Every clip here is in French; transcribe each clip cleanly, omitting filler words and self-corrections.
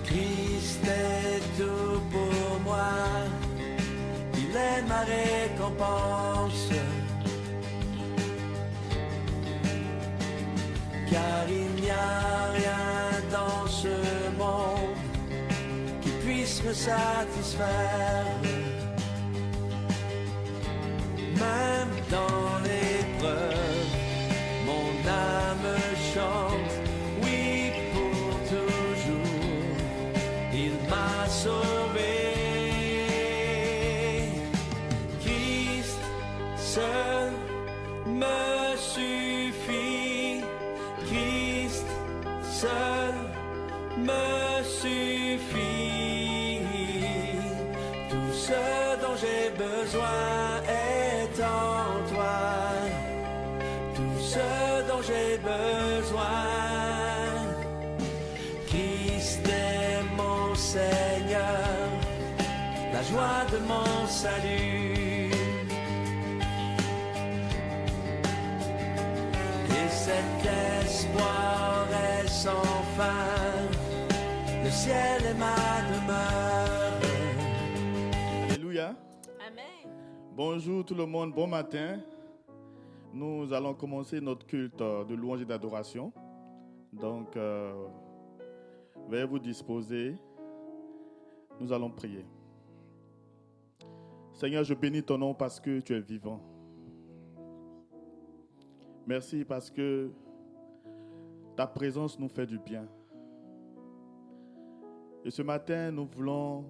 Christ est tout pour moi, il est ma récompense, car il n'y a rien dans ce monde qui puisse me satisfaire, même dans l'épreuve, mon âme chante, oui pour toujours, il m'a sauvé. Christ seul me suffit, Christ seul me suffit. Tout ce dont j'ai besoin est en toi, tout ce dont j'ai besoin. Christ est mon Seigneur, la joie de mon salut. Et cet espoir est sans fin, le ciel est ma demeure. Alléluia. Amen. Bonjour tout le monde, bon matin. Nous allons commencer notre culte de louange et d'adoration. Donc, veuillez vous disposer. Nous allons prier. Seigneur, je bénis ton nom parce que tu es vivant. Merci parce que ta présence nous fait du bien. Et ce matin, nous voulons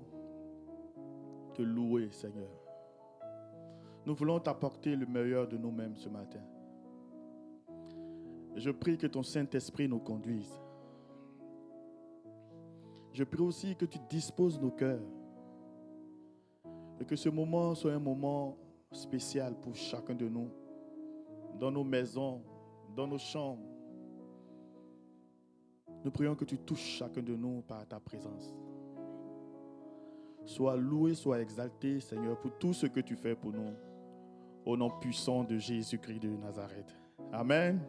te louer, Seigneur. Nous voulons t'apporter le meilleur de nous-mêmes ce matin. Je prie que ton Saint-Esprit nous conduise. Je prie aussi que tu disposes nos cœurs. Et que ce moment soit un moment spécial pour chacun de nous. Dans nos maisons, dans nos chambres. Nous prions que tu touches chacun de nous par ta présence. Sois loué, sois exalté, Seigneur, pour tout ce que tu fais pour nous. Au nom puissant de Jésus-Christ de Nazareth. Amen.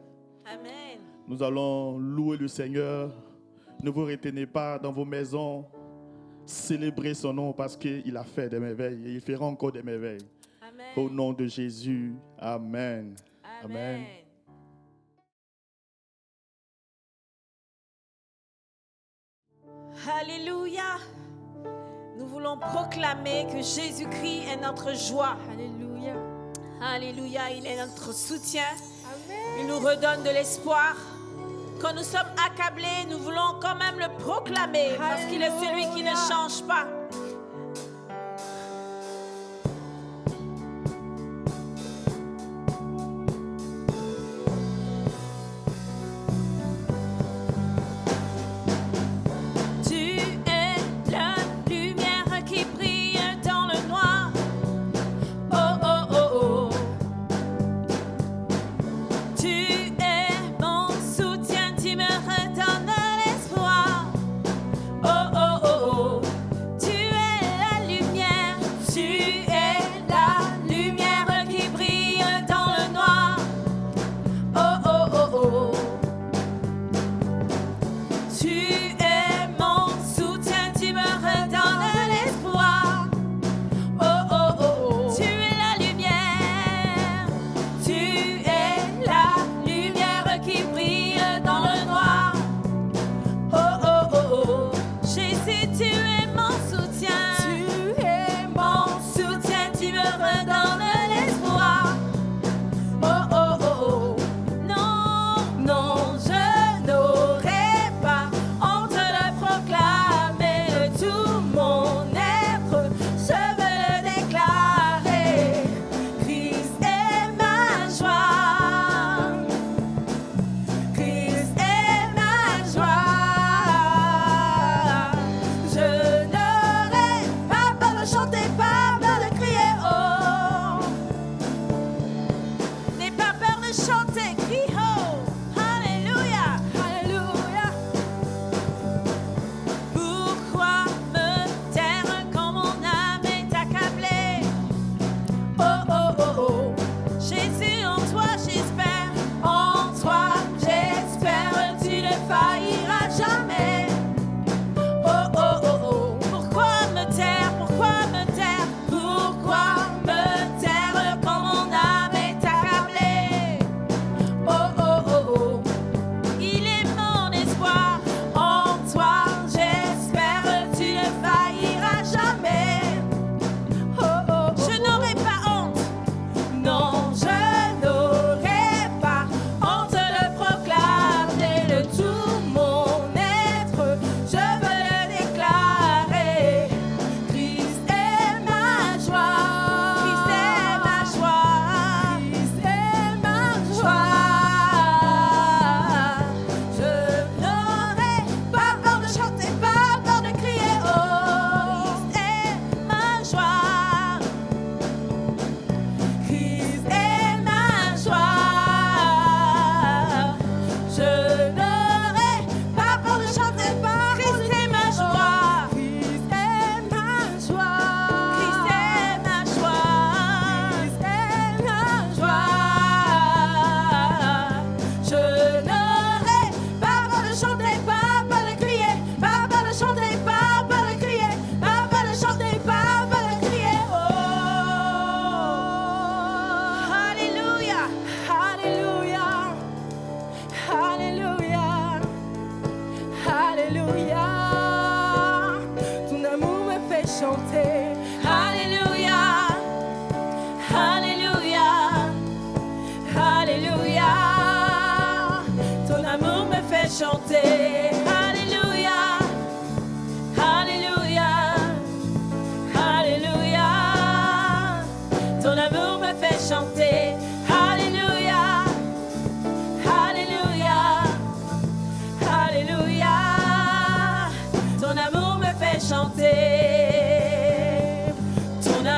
Amen. Nous allons louer le Seigneur. Ne vous retenez pas dans vos maisons. Célébrez son nom parce qu'il a fait des merveilles et il fera encore des merveilles. Amen. Au nom de Jésus. Amen. Amen. Alléluia. Nous voulons proclamer que Jésus-Christ est notre joie. Alléluia. Alléluia. Il est notre soutien. Amen. Il nous redonne de l'espoir. Quand nous sommes accablés, nous voulons quand même le proclamer parce qu'il est celui qui ne change pas. Tu es la lumière qui brille dans le noir. Oh, oh, oh, oh. Tu es mon soutien, tu me redonnes de l'espoir. Oh, oh, oh, oh. Tu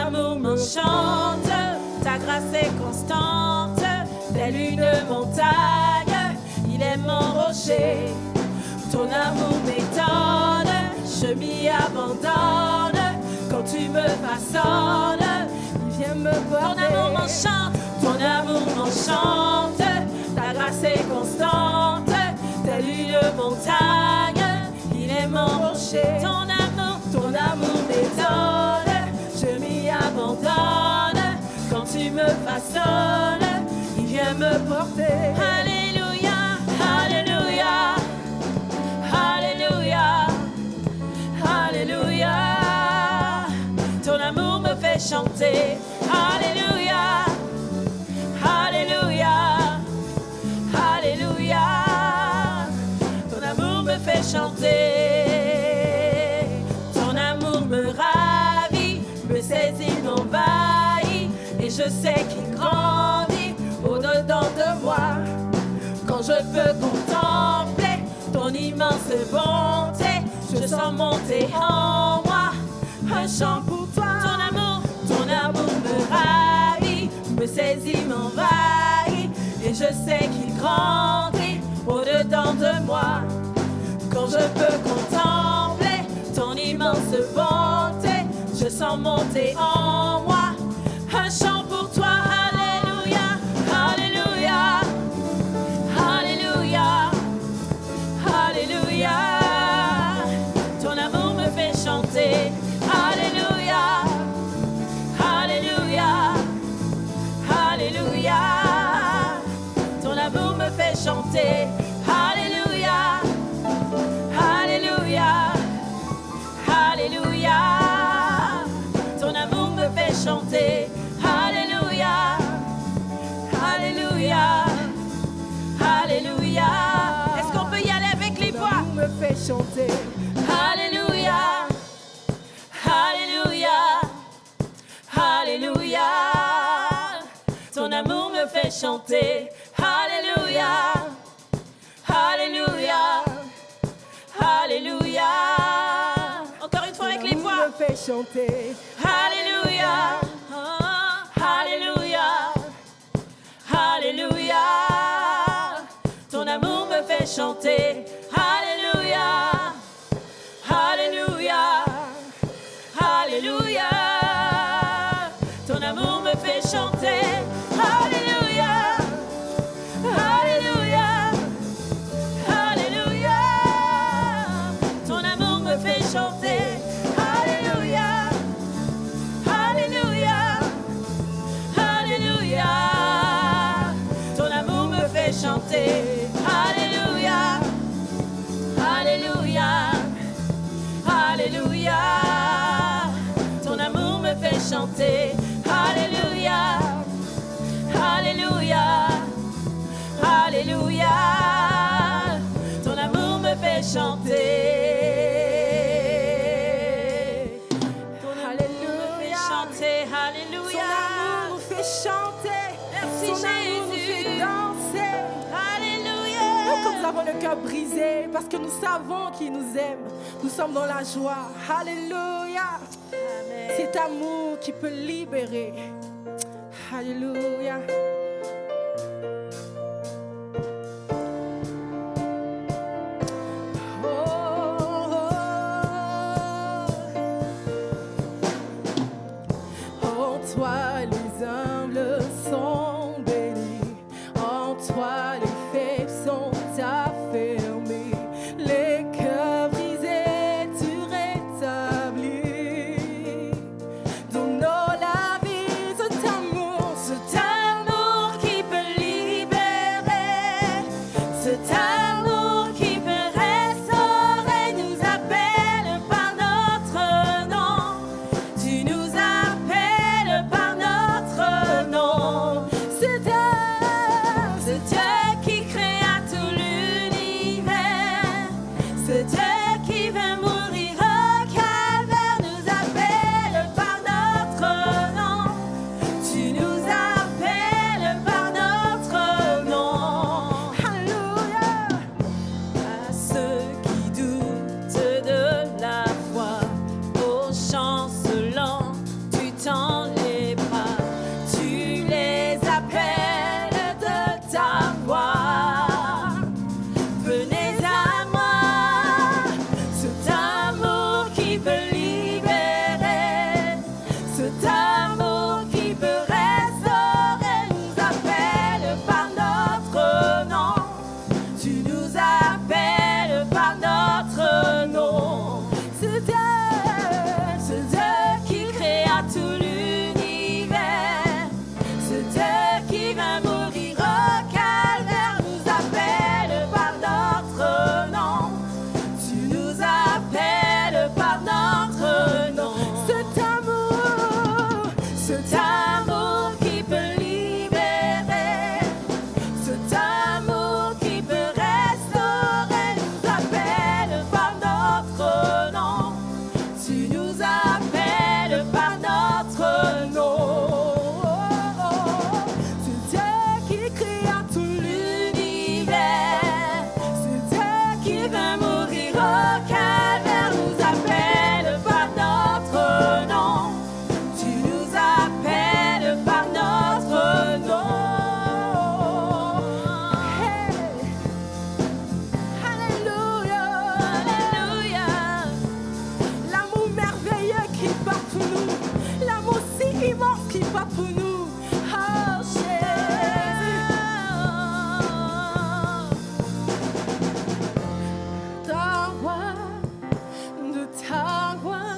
amour m'enchante, ta grâce est constante, telle une montagne, il est mon rocher. Ton amour m'étonne, je m'y abandonne, quand tu me façonnes, il vient me porter. Ton amour m'enchante, ton amour m'enchante, ta grâce est constante, telle une montagne, il est mon rocher. Ton amour m'étonne, je m'y abandonne, quand tu me façonnes, il vient me porter. Alléluia, alléluia, alléluia, alléluia. Ton amour me fait chanter. Alléluia, alléluia, alléluia. Ton amour me fait chanter. Ton amour me ravit, me saisit, m'envahit, et je sais qu'il grandit au-dedans de moi. Quand je peux contempler ton immense bonté, je sens monter en moi un chant pour toi. Ton amour me ravit, me saisit, m'envahit, et je sais qu'il grandit au-dedans de moi. Quand je peux contempler ton immense bonté, je sens monter en moi un chant pour toi. Alléluia, alléluia, alléluia, alléluia. Ton amour me fait chanter. Alléluia, alléluia, alléluia. Ton amour me fait chanter. Alléluia, alléluia, alléluia. Ton amour me fait chanter. Alléluia, alléluia, alléluia. Est-ce qu'on peut y aller avec les voix? Ton amour me fait chanter. Alléluia, alléluia, alléluia. Ton amour me fait chanter. Alléluia, alléluia, alléluia. Encore une fois avec les voix. Ton amour me fait chanter. Alléluia, alléluia, alléluia. Ton amour me fait chanter. Alléluia, alléluia, alléluia. Ton amour me fait chanter. Alléluia, alléluia, alléluia. Ton amour me fait chanter. Alléluia, alléluia, alléluia. Ton amour me fait chanter. Alléluia, alléluia, alléluia. Ton amour me fait chanter. Alléluia, alléluia, alléluia. Ton amour me fait chanter. Ton amour me fait chanter. Son Alléluia. amour nous fait chanter. Merci, Son amour nous Jésus. fait danser. Alléluia. Nous, quand nous avons le cœur brisé, parce que nous savons qu'il nous aime, nous sommes dans la joie. Alléluia. Amen. Cet amour qui peut libérer. Alléluia. Oh, oh, oh. En toi les humbles sont bénis, en toi les faibles sont affermis, les cœurs brisés tu rétablis. Donne-nous la vie, cet amour Qui peut libérer, cet amour qui peut restaurer, nous appelle par notre nom. Tu nous appelles par notre cet amour qui peut libérer, cet amour qui peut restaurer, nous appelle par notre nom. Tu nous appelles par notre nom. C'est Dieu qui créa tout l'univers, c'est Dieu qui vint mourir au calvaire, nous appelle par notre nom. Tu nous appelles par notre nom. Hey. Alléluia, alléluia. L'amour merveilleux qui bat pour nous, l'amour si immense qui bat pour nous. Oh Jésus. Ta voix, de ta voix,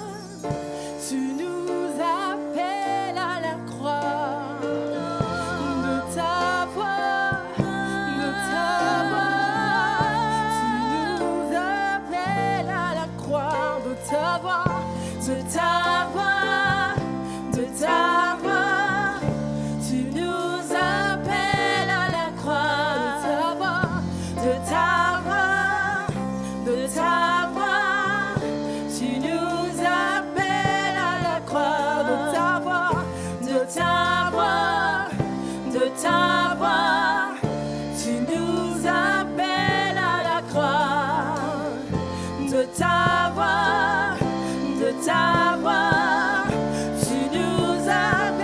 tu nous appelles à la croix. De ta voix, tu nous appelles à la croix. De ta voix, de ta voix, de ta voix, tu nous appelles à la croix. De ta voix, de ta voix, tu nous appelles à la croix. De ta voix, de ta voix, de ta voix, tu nous appelles à la croix. De ta voix, de ta voix, tu nous appelles.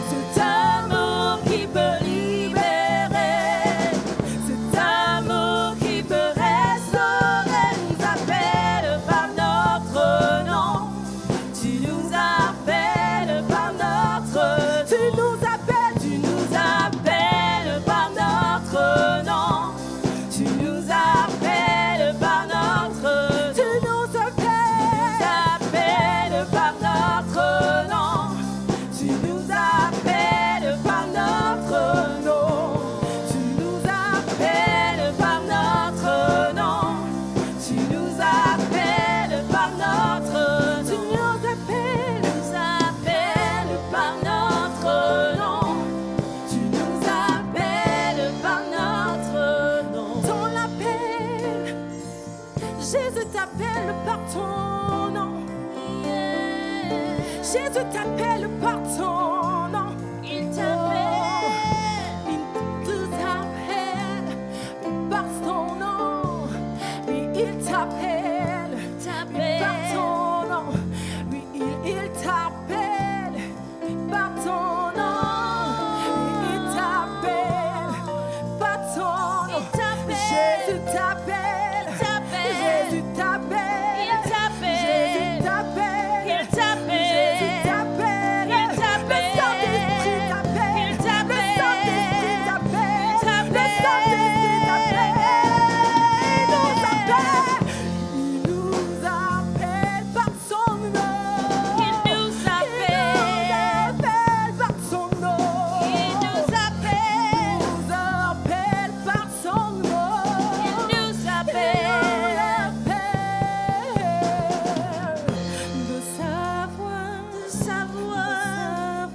Cet amour qui peut libérer, cet amour qui peut restaurer, nous appelle par notre nom. Tu nous appelles par notre, tu nous appelles par notre nom. Tu nous appelles par notre, tu nous appelles par notre nom. Tu nous appelles par notre nom. Tu nous appelles par notre nom. Tu nous appelles par notre, tu nous appelles par notre nom. Tu nous appelles par notre nom. Ton appel, Jésus t'appelle par ton nom. Jésus t'appelle par ton nom. Il t'appelle, il t'appelle par ton nom. Oui, il t'appelle par ton nom. Oui, il t'appelle par ton nom. Oui, il t'appelle par ton nom. Jésus t'appelle, Jésus t'appelle, Jésus t'appelle, Jésus t'appelle, le Saint-Esprit t'appelle, le Saint-Esprit t'appelle, le Saint-Esprit t'appelle. Il nous appelle par son nom. Il nous appelle par son nom. Il nous appelle par son nom. Il nous appelle de sa voix, de sa voix,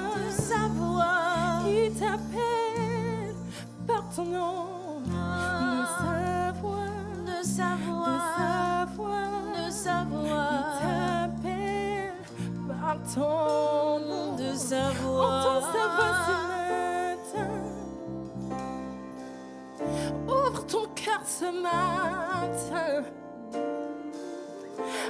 de sa voix. Il t'appelle par ton nom. De sa voix, de sa voix, de sa voix. Il t'appelle par ton nom. De sa voix. Entends sa voix ce matin. Ouvre ton cœur ce matin.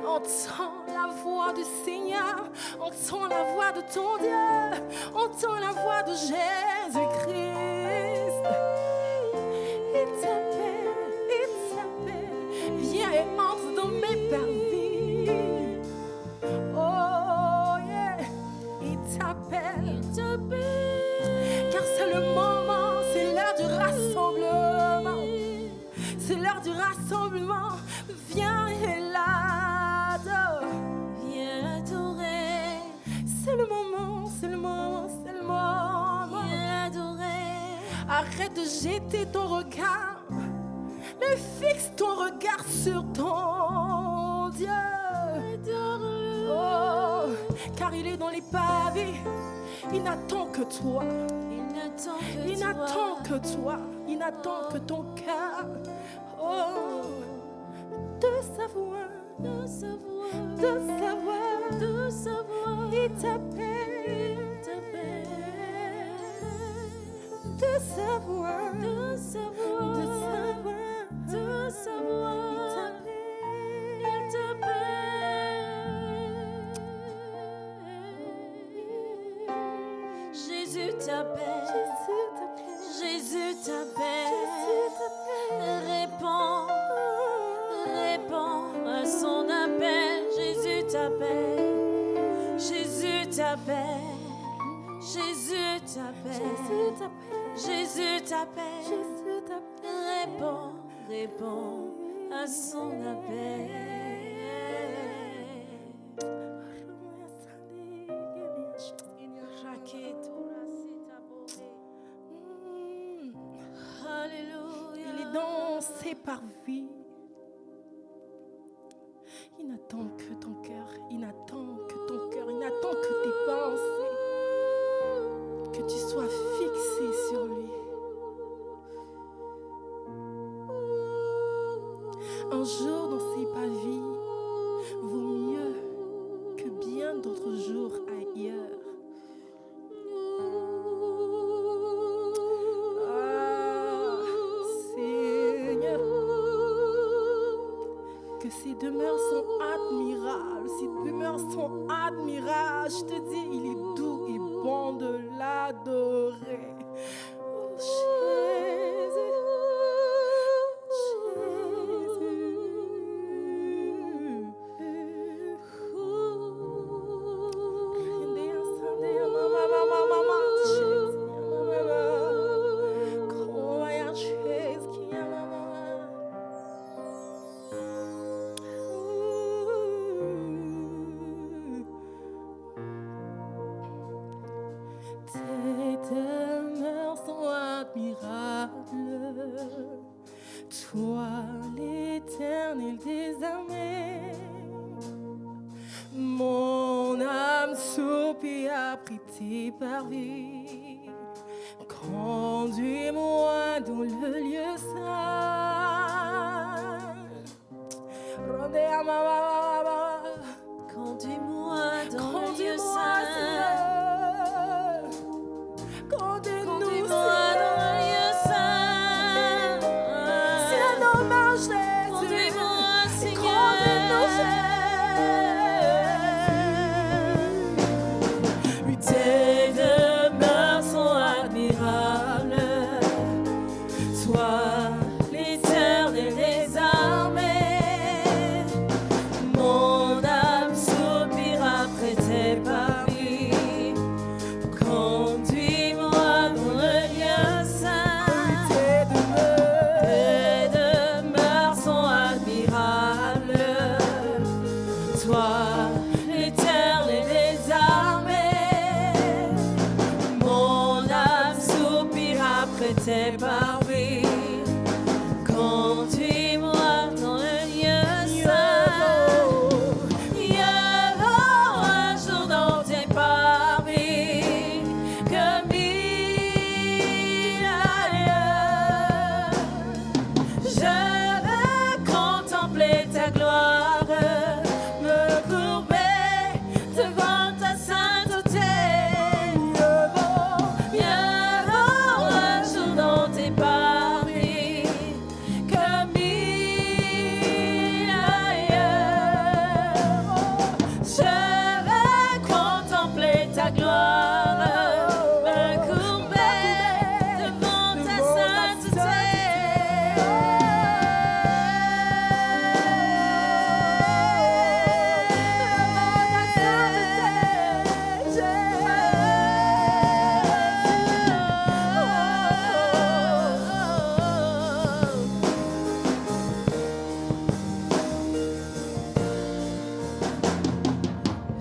Entends la voix du Seigneur. Entends la voix de ton Dieu. Entends la voix de Jésus-Christ. Il t'appelle. Viens et entre dans mes parvis. Oh yeah. Il t'appelle. Car c'est le moment, c'est l'heure du rassemblement. C'est l'heure du rassemblement. Viens et l'adore. Viens l'adorer. C'est le moment, c'est le moment, c'est le moment. Viens l'adorer. Arrête de jeter ton regard, mais fixe ton regard sur ton Dieu. Adore-le. Oh. car il est dans les pavés. Il n'attend que toi. Il n'attend que toi. Il n'attend que ton cœur. Oh, de savoir. Il t'appelle. De savoir. Jésus t'appelle. Jésus t'appelle. Réponds à son appel. Jésus t'appelle. Jésus t'appelle. Jésus t'appelle. Jésus t'appelle. Réponds à son appel. Alléluia. Il est dans ses parvis. Il n'attend que ton cœur. Il n'attend que ton cœur. Il n'attend que tes pensées. Que tu sois fixé sur lui. Un jour dans ses parvis vaut mieux que bien d'autres jours ailleurs. Ces demeures sont admirables, ces demeures sont admirables. Je te dis, il est doux et bon de l'adorer. Oh, Jésus, tes demeures sont admirables. Toi, l'Éternel des armées, mon âme soupire après tes parvis. Conduis-moi dans le lieu saint. Conduis-moi dans le lieu saint. Conduis-moi dans le lieu saint. C'est un hommage, Jésus. Conduis-moi, Seigneur. Conduis-nous, Tes demeures sont admirables. Toi, l'Éternel des armées, mon âme soupire après tes parvis. Conduis-moi dans le lieu saint. Tes demeures sont admirables. Toi, l'Éternel des armées, mon âme soupire après tes parvis. Conduis-moi dans le lieu saint. Un jour dans tes parvis, comme il ailleurs. Je veux contempler ta gloire, me courber devant ta sainteté. Viens un jour dans tes parvis, comme il ailleurs. Je veux contempler ta gloire, me courber devant ta sainteté.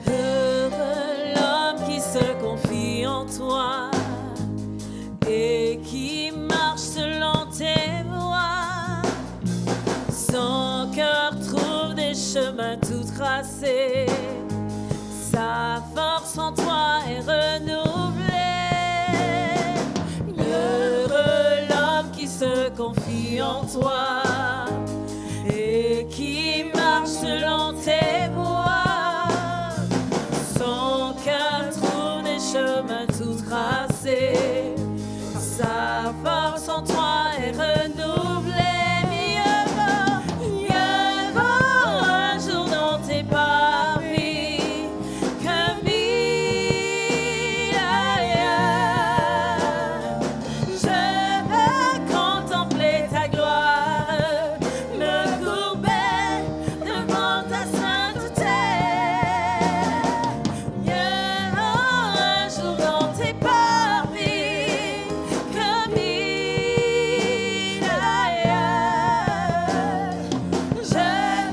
Heureux l'homme qui se confie en toi et qui marche selon tes voies. Son cœur trouve des chemins tout tracés. Sa force force en toi est renouvelée. Heureux l'homme qui se confie en toi et qui marche selon tes voies. Son cœur trouve des chemins tout tracés. Sa force en toi est renouvelée. Mieux vaut un jour dans tes parvis que mille ailleurs. Je veux contempler ta gloire, me courber devant ta sainteté. Mieux vaut un jour dans tes parvis que mille ailleurs. Je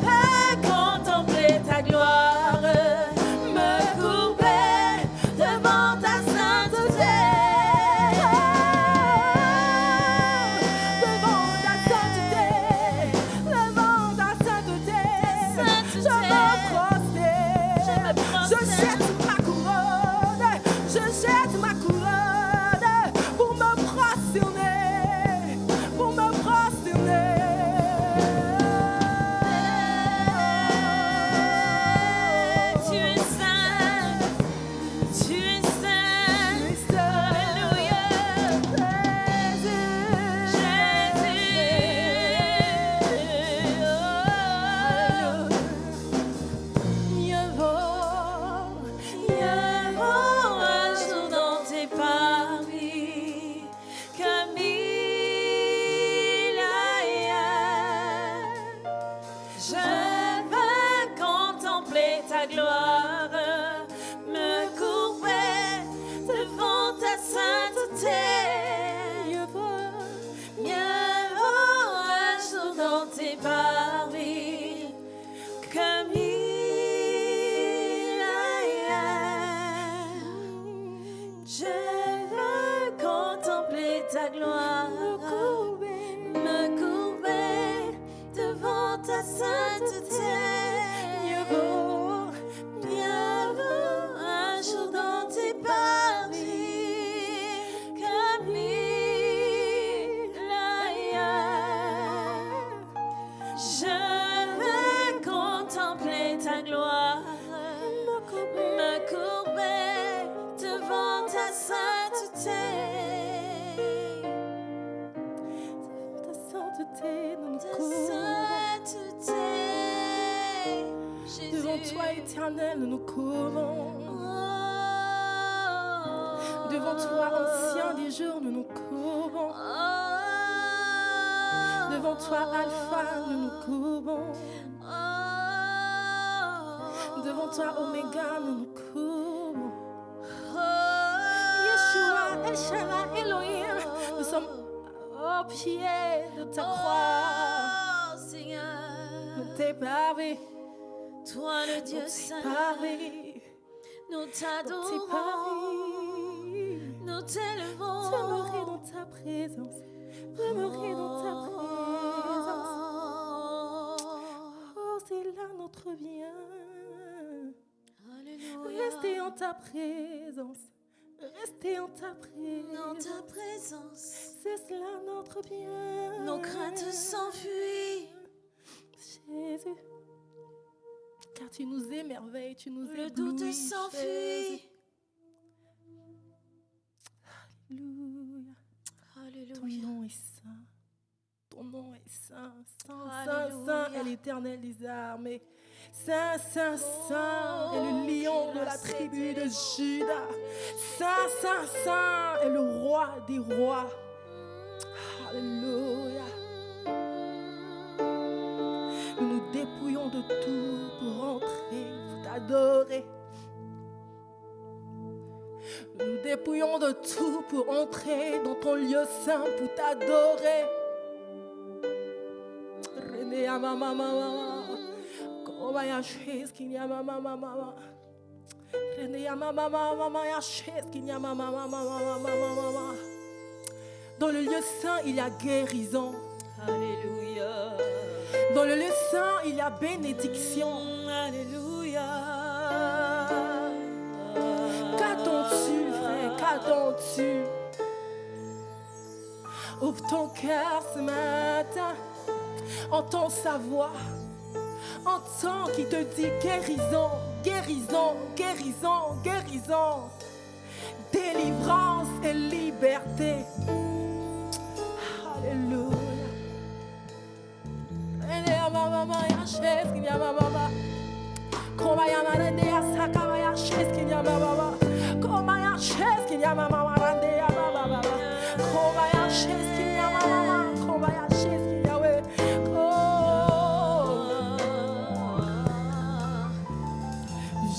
veux contempler ta gloire, me courber devant ta sainteté. Devant ta sainteté, devant ta sainteté, je me prosterne. Je jette ma couronne, je jette ma couronne pour me prosterner, pour me prosterner. Tu es saint, tu es saint, alléluia. Mieux vaut un jour dans tes parvis que mille ailleurs. Je veux contempler ta gloire, me courber devant ta sainteté. Mieux vaut un jour dans tes parvis que mille ailleurs. Je veux contempler ta gloire, me courber devant ta sainteté. Mieux vaut un jour dans tes parvis que mille ailleurs. Je veux contempler ta gloire, me courber devant ta sainteté. Ta sainteté, nous nous courbons. Devant toi, éternel, nous nous courbons. Devant toi, ancien des jours, nous nous courbons. Devant toi, Alpha, nous nous courbons. Devant toi, Oméga, nous nous courbons. Yeshua, El Shaddai, Elohim, nous sommes au pied de ta croix. Seigneur, nous t'es parvis. Toi, le Dieu saint, nous t'adorons, nous t'élevons. Demeurer dans ta présence, demeurer dans ta présence. Oh, c'est là notre bien. Alléluia. Rester en ta présence, rester en ta présence. Dans ta présence, c'est cela notre bien. Nos craintes s'enfuient. Jésus. Car tu nous émerveilles, tu nous éblouis. Le doute s'enfuit. Alléluia. Alléluia. Ton nom est saint. Ton nom est saint. Saint, saint, saint est l'Éternel des armées. Saint, saint, saint est le lion de la tribu de Juda. Saint, saint, saint est le roi des rois. Alléluia. Nous nous dépouillons de tout pour entrer, pour t'adorer. Nous nous dépouillons de tout pour entrer dans ton lieu saint, pour t'adorer. René à mama mama, comment y a chose qu'il y a mama mama. René à mama mama, y a chose qu'il y a mama mama mama. Dans le lieu saint, il y a guérison. Alléluia. Dans le lieu saint, il y a bénédiction. Alléluia. Ouvre ton cœur ce matin. Entends sa voix. Entends qui te dit guérison, guérison, guérison, guérison. Délivrance et liberté. Alléluia.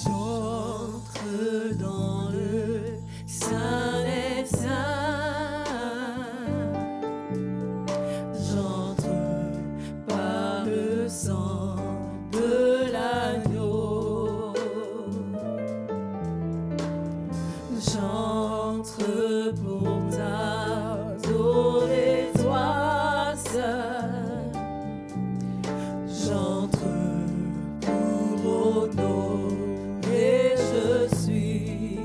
J'entre dans le Saint des Saints. J'entre par le sang de l'agneau. J'entre pour t'adorer toi seul. J'entre pour honorer, je suis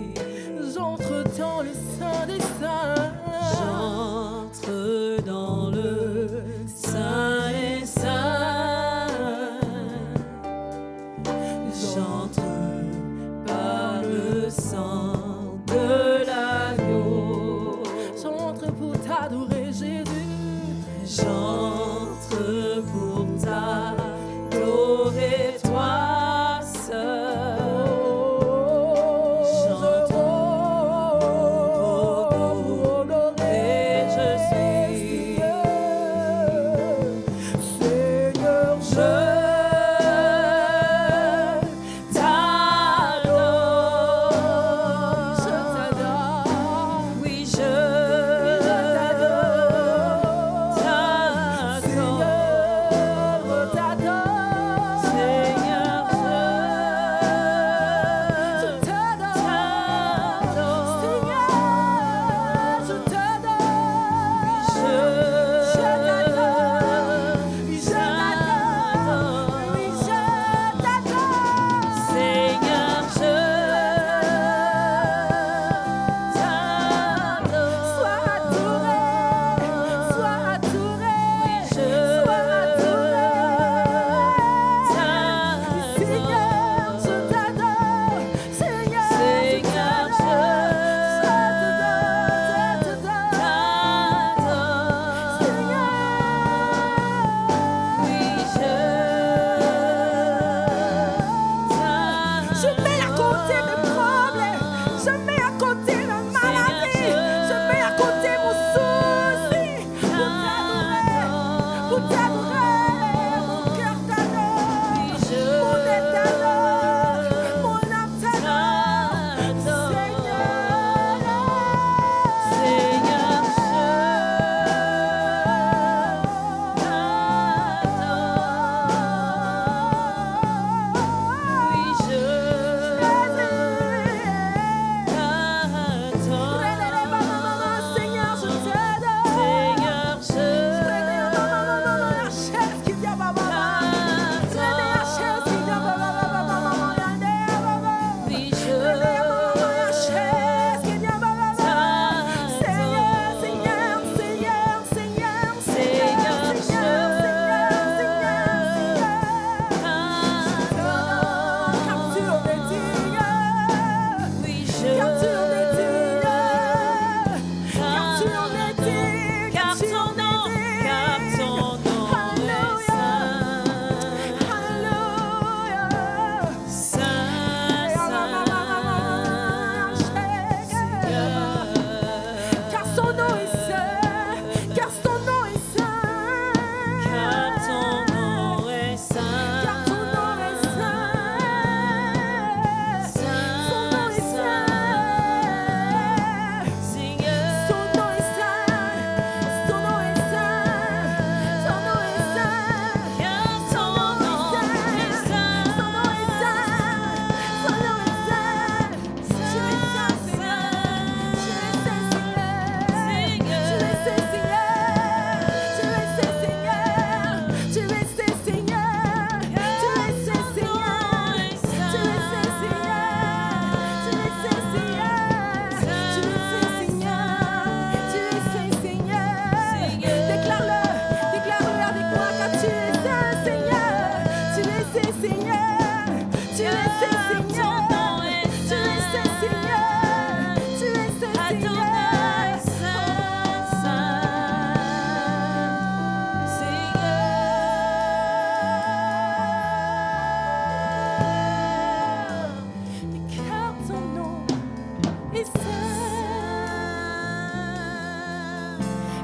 es saint,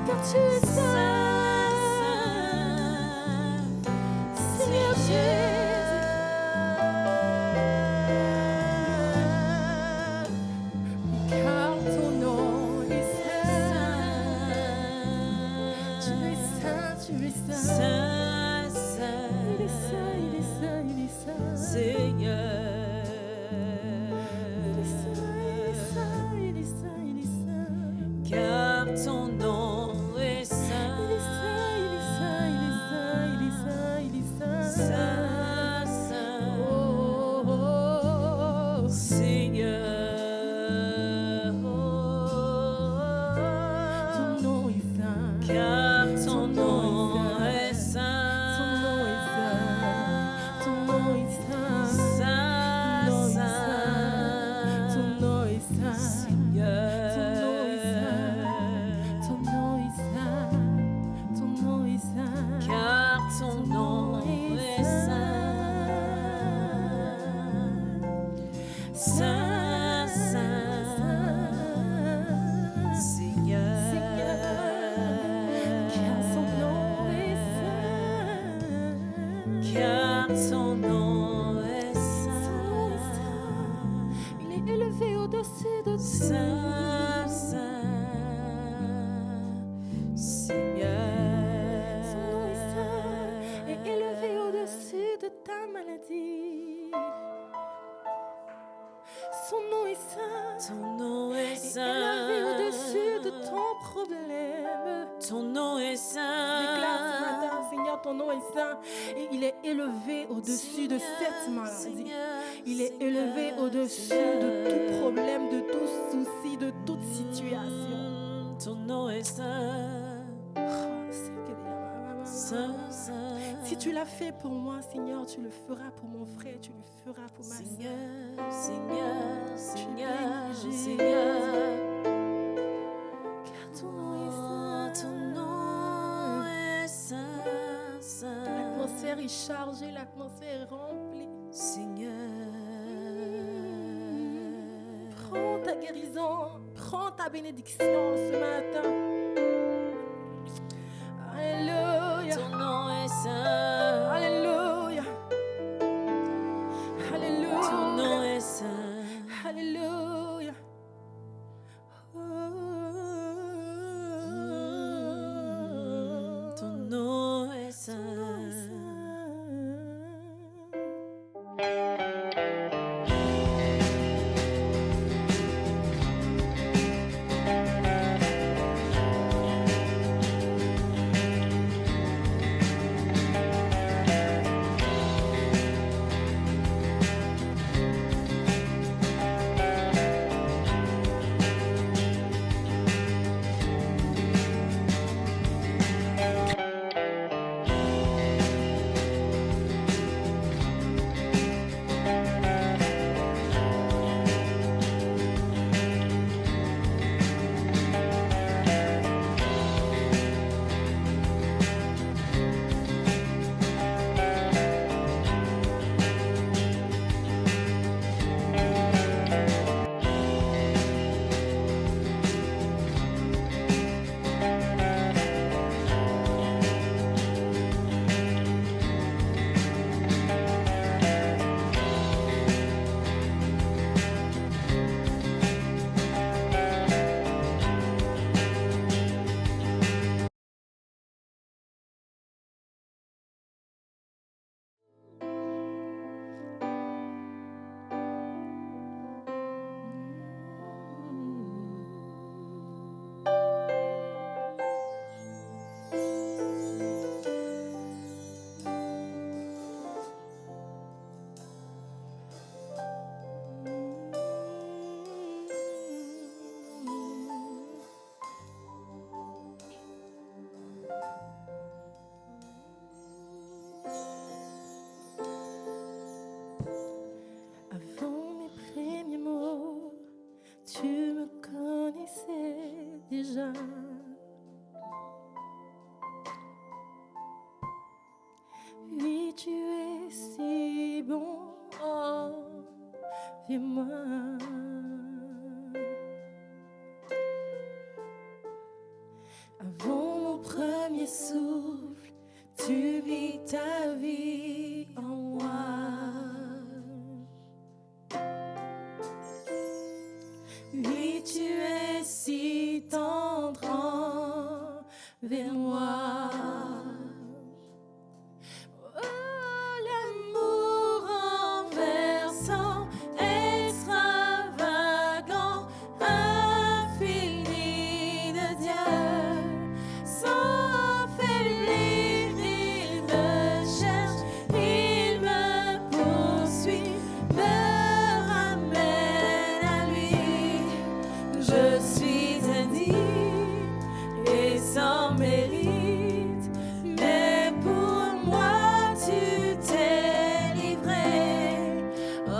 car tu es saint, Seigneur Jésus. Car ton nom est saint, tu es saint, tu es saint. Saint, Saint, Il est saint, il est saint, il est saint. Seigneur. Il est saint, il est saint, il est saint, il est saint. Car ton nom est saint. Il est saint, il est saint, il est saint, il est saint, il est saint. Saint, Saint, Oh, oh, oh. Seigneur. Ton nom est saint. Car ton nom est saint. Ton nom est saint. Ton nom est saint. Saint, Ton nom est Saint, saint. Seigneur. Ton nom est saint. Ton nom est saint. Car ton nom est saint. Saint, Saint, Seigneur. Car son nom est saint. Car ton nom est Il est élevé au-dessus de tout. saint. Saint, Seigneur. Son nom est saint et élevé au-dessus de ta maladie. Son nom est saint Ton nom est et élevé au-dessus de saint. ton problème. Ton nom est Déclare ce matin, saint. Seigneur, ton nom est saint et il est élevé au-dessus de cette maladie. Il est élevé au-dessus de tout problème, de tout souci, de toute situation. Ton nom est saint. Saint, Saint. Si tu l'as fait pour moi, Seigneur, tu le feras pour mon frère, tu le feras pour ma Seigneur, sœur. Seigneur, Seigneur, Jésus. Seigneur. Car ton nom est saint. Ton nom est saint, saint. L'atmosphère est chargée, l'atmosphère est remplie. Seigneur. Prends ta guérison, prends ta bénédiction ce matin. Alléluia, Ton nom est saint. alléluia, alléluia. Ton nom est saint. Alléluia. Ton nom est saint. déjà. Oui, tu es si bon envers moi. Avant mon premier souffle, tu vis ta vie en moi. Oui, tu es si tendre envers moi. Oh, l'amour renversant, extravagant, infini de Dieu. Sans faiblir, il me cherche, il me poursuit, me ramène à lui. Je suis indigne et sans mérite, mais pour moi tu t'es livré. Oh,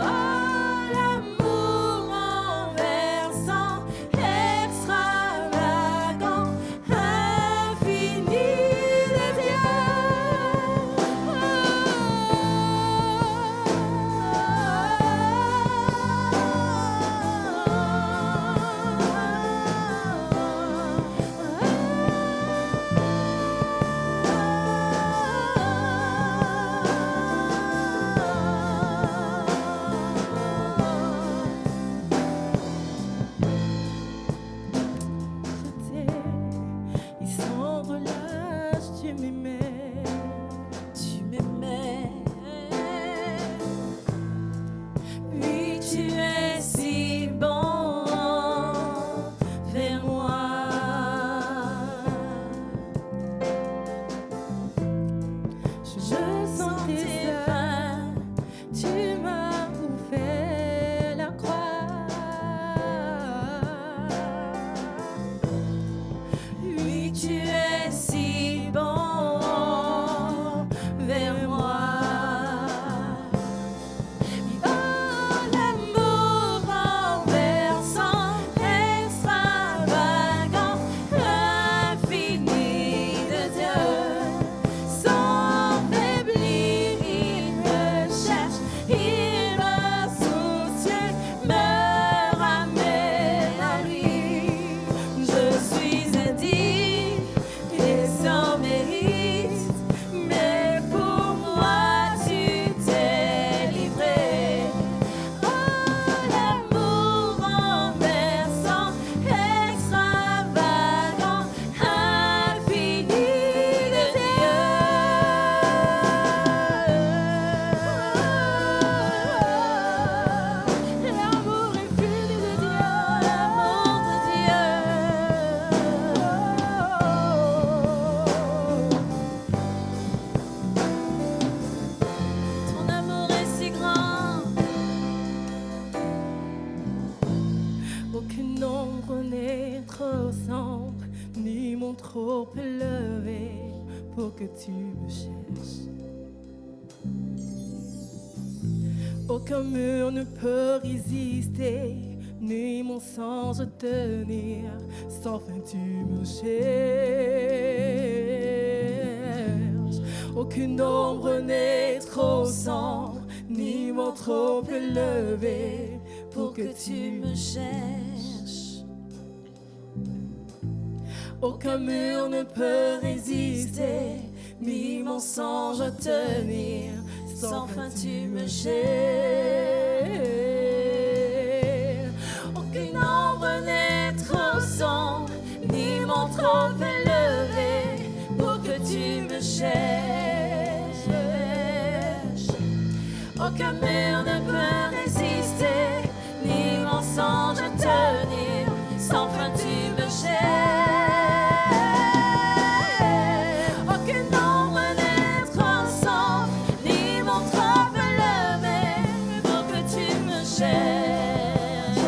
l'amour renversant, extravagant, infini de Dieu. Et sans relâche, tu m'aimais. Tu m'aimais. Oui, tu es si bon vers moi. Je sens tes mains, tu m'as ouvert la croix. Oui, tu es si bon vers moi. Oh, l'amour renversant, extravagant, infini de Dieu. Sans faiblir, il me cherche, il me soutient, me ramène à lui. Je suis indigne et sans mérite, mais pour moi tu t'es livré. Oh, l'amour renversant, extravagant, infini de Dieu. L'amour infini de Dieu, l'amour de Dieu. Ton amour est si grand. Aucune ombre n'est trop sombre, ni mon trop élevé pour que tu me cherches. Aucun mur ne peut résister, ni mon sang retenir. Sans fin tu me cherches. Aucune ombre n'est trop sombre, ni mon trop élevé pour que tu me cherches. Aucun mur ne peut résister, ni mon sang retenir. Sans fin tu me cherches. Aucune ombre n'est trop sombre, ni mon trop élevé pour que tu me cherches. Aucun mur ne peut résister, ni mon sang retenir. Sans fin tu me cherches. Aucune ombre n'est trop sombre, ni mon trop élevé pour que tu me cherches.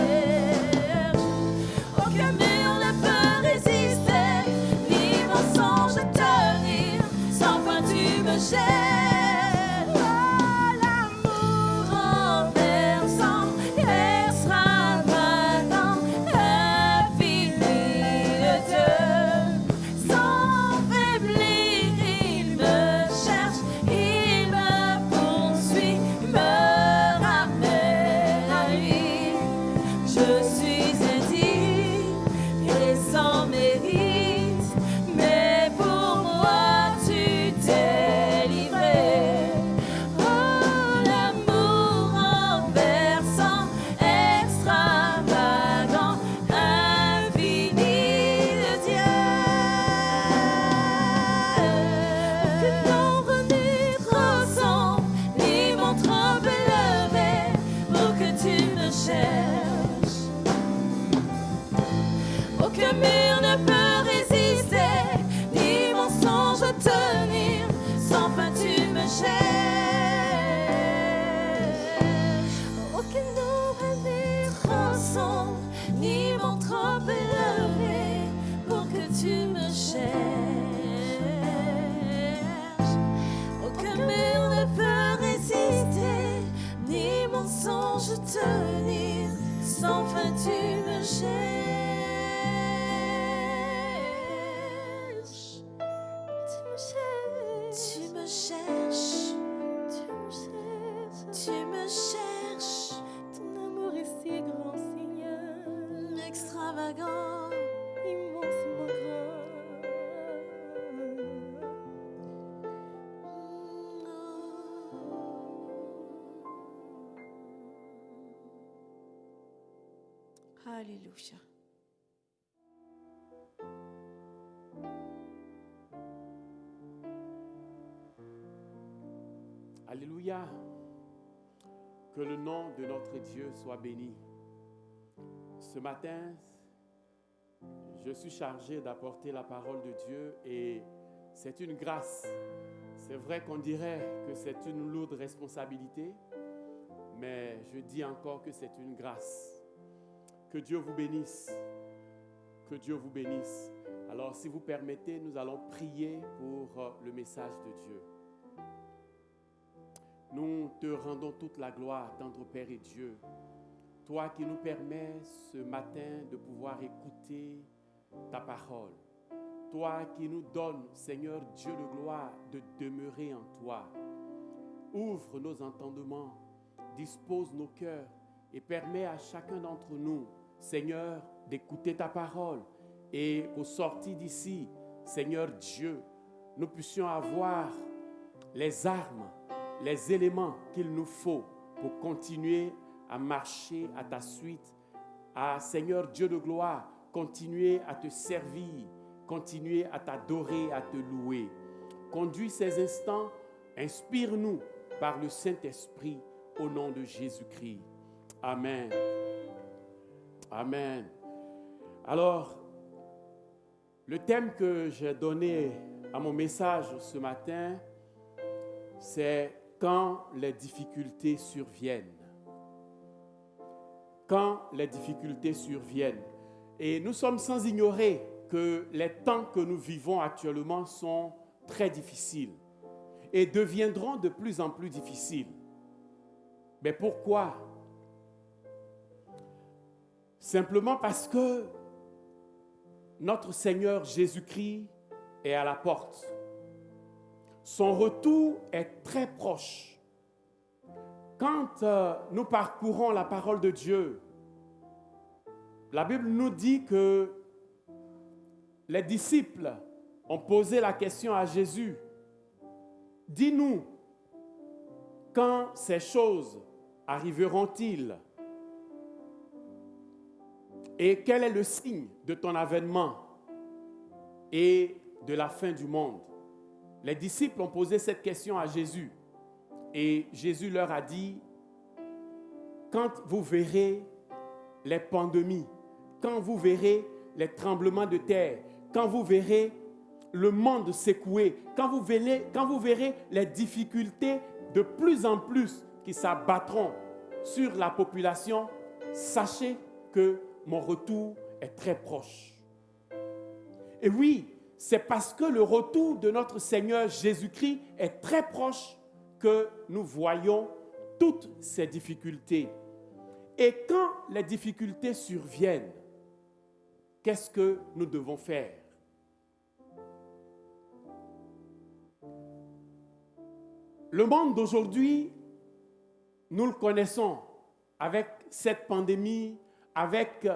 Aucun mur ne peut résister, ni mon sang retenir. Sans fin tu me cherches. Oh, l'amour renversant, extravagant, infini tenir, sans fin tu me cherches. Tu me cherches. Tu me cherches. Ton amour est si grand, Seigneur, Extravagant. immensément grand. Alléluia. Alléluia. Que le nom de notre Dieu soit béni. Ce matin, je suis chargé d'apporter la parole de Dieu et c'est une grâce. C'est vrai qu'on dirait que c'est une lourde responsabilité, mais je dis encore que c'est une grâce. Que Dieu vous bénisse. Que Dieu vous bénisse. Alors, si vous permettez, nous allons prier pour le message de Dieu. Nous te rendons toute la gloire, tendre Père et Dieu. Toi qui nous permets ce matin de pouvoir écouter ta parole. Toi qui nous donnes, Seigneur Dieu de gloire, de demeurer en toi. Ouvre nos entendements, dispose nos cœurs et permets à chacun d'entre nous, Seigneur, d'écouter ta parole. Et au sortir d'ici, Seigneur Dieu, nous puissions avoir les armes, les éléments qu'il nous faut pour continuer à marcher à ta suite, à Seigneur Dieu de gloire, continuer à te servir, continuer à t'adorer, à te louer. Conduis ces instants, inspire-nous par le Saint-Esprit au nom de Jésus-Christ. Amen. Amen. Alors, le thème que j'ai donné à mon message ce matin, c'est quand les difficultés surviennent. Quand les difficultés surviennent. Et nous sommes sans ignorer que les temps que nous vivons actuellement sont très difficiles et deviendront de plus en plus difficiles. Mais pourquoi? Simplement parce que notre Seigneur Jésus-Christ est à la porte. Son retour est très proche. Quand nous parcourons la parole de Dieu, la Bible nous dit que les disciples ont posé la question à Jésus. Dis-nous, quand ces choses arriveront-ils? Et quel est le signe de ton avènement et de la fin du monde? Les disciples ont posé cette question à Jésus. Et Jésus leur a dit, quand vous verrez les pandémies, quand vous verrez les tremblements de terre, quand vous verrez le monde secouer, quand vous verrez les difficultés de plus en plus qui s'abattront sur la population, sachez que mon retour est très proche. Et oui, c'est parce que le retour de notre Seigneur Jésus-Christ est très proche que nous voyons toutes ces difficultés. Et quand les difficultés surviennent, qu'est-ce que nous devons faire? Le monde d'aujourd'hui, nous le connaissons avec cette pandémie, avec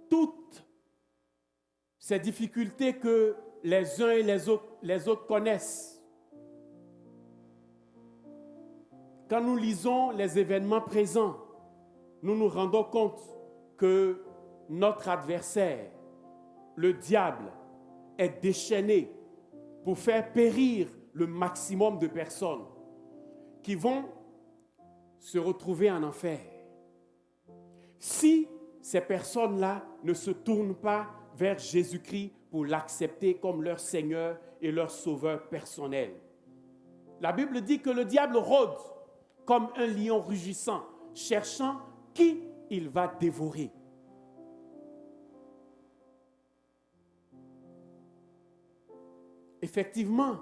toutes ces difficultés que les uns et les autres connaissent. Quand nous lisons les événements présents, nous nous rendons compte que notre adversaire, le diable, est déchaîné pour faire périr le maximum de personnes qui vont se retrouver en enfer. Si ces personnes-là ne se tournent pas vers Jésus-Christ pour l'accepter comme leur Seigneur et leur Sauveur personnel. La Bible dit que le diable rôde comme un lion rugissant, cherchant qui il va dévorer. Effectivement,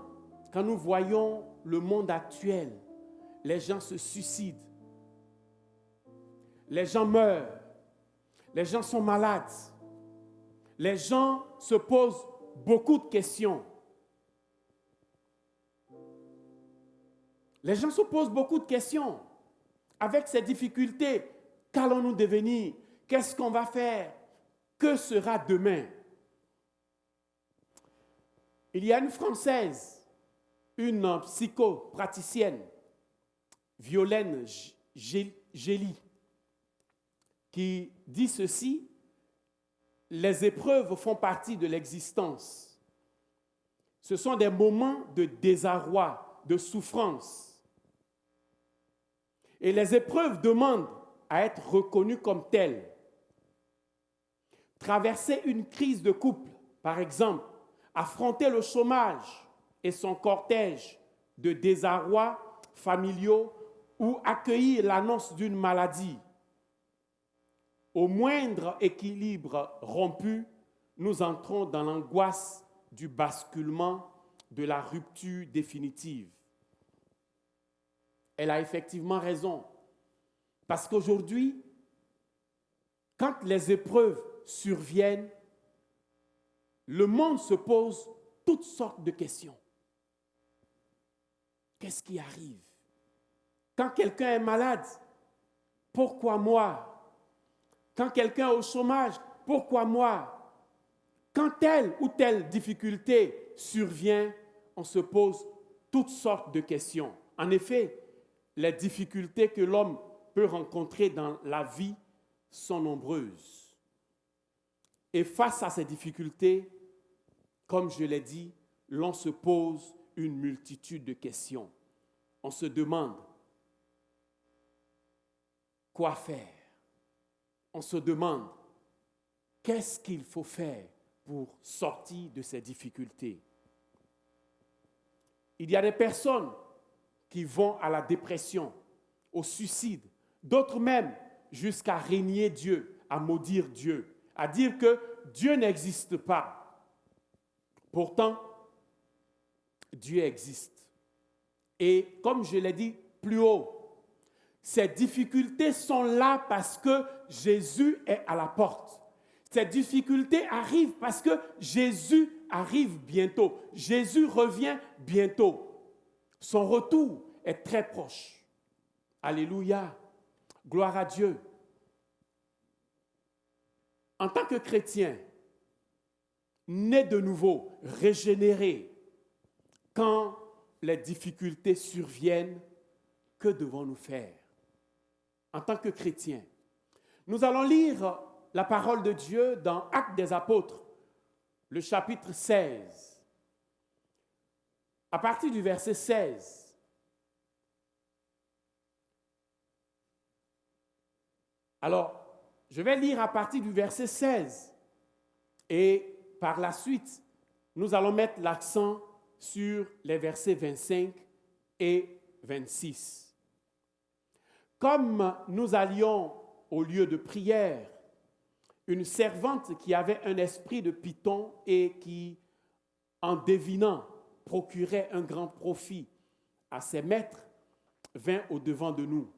quand nous voyons le monde actuel, les gens se suicident. les gens meurent, les gens sont malades, les gens se posent beaucoup de questions. Les gens se posent beaucoup de questions. Avec ces difficultés, qu'allons-nous devenir? Qu'est-ce qu'on va faire? Que sera demain? Il y a une Française, une psychopraticienne, Violaine Gély, qui dit ceci: les épreuves font partie de l'existence. Ce sont des moments de désarroi, de souffrance. Et les épreuves demandent à être reconnues comme telles. Traverser une crise de couple, par exemple, affronter le chômage et son cortège de désarroi familiaux ou accueillir l'annonce d'une maladie. Au moindre équilibre rompu, nous entrons dans l'angoisse du basculement, de la rupture définitive. Elle a effectivement raison. Parce qu'aujourd'hui, quand les épreuves surviennent, le monde se pose toutes sortes de questions. Qu'est-ce qui arrive? Quand quelqu'un est malade, pourquoi moi? Quand quelqu'un est au chômage, pourquoi moi? Quand telle ou telle difficulté survient, on se pose toutes sortes de questions. En effet, les difficultés que l'homme peut rencontrer dans la vie sont nombreuses. Et face à ces difficultés, comme je l'ai dit, l'on se pose une multitude de questions. On se demande quoi faire. On se demande qu'est-ce qu'il faut faire pour sortir de ces difficultés. Il y a des personnes qui vont à la dépression, au suicide, d'autres même jusqu'à régner Dieu, à maudire Dieu, à dire que Dieu n'existe pas. Pourtant, Dieu existe. Et comme je l'ai dit plus haut, ces difficultés sont là parce que Jésus est à la porte. Ces difficultés arrivent parce que Jésus arrive bientôt. Jésus revient bientôt. Son retour est très proche. Alléluia. Gloire à Dieu. En tant que chrétien, né de nouveau, régénéré, quand les difficultés surviennent, que devons-nous faire? En tant que chrétien, nous allons lire la parole de Dieu dans Actes des Apôtres, le chapitre 16. À partir du verset 16. Alors, je vais lire à partir du verset 16. Et par la suite, nous allons mettre l'accent sur les versets 25 et 26. Comme nous allions au lieu de prière, une servante qui avait un esprit de python et qui, en devinant, procurait un grand profit à ses maîtres, vint au-devant de nous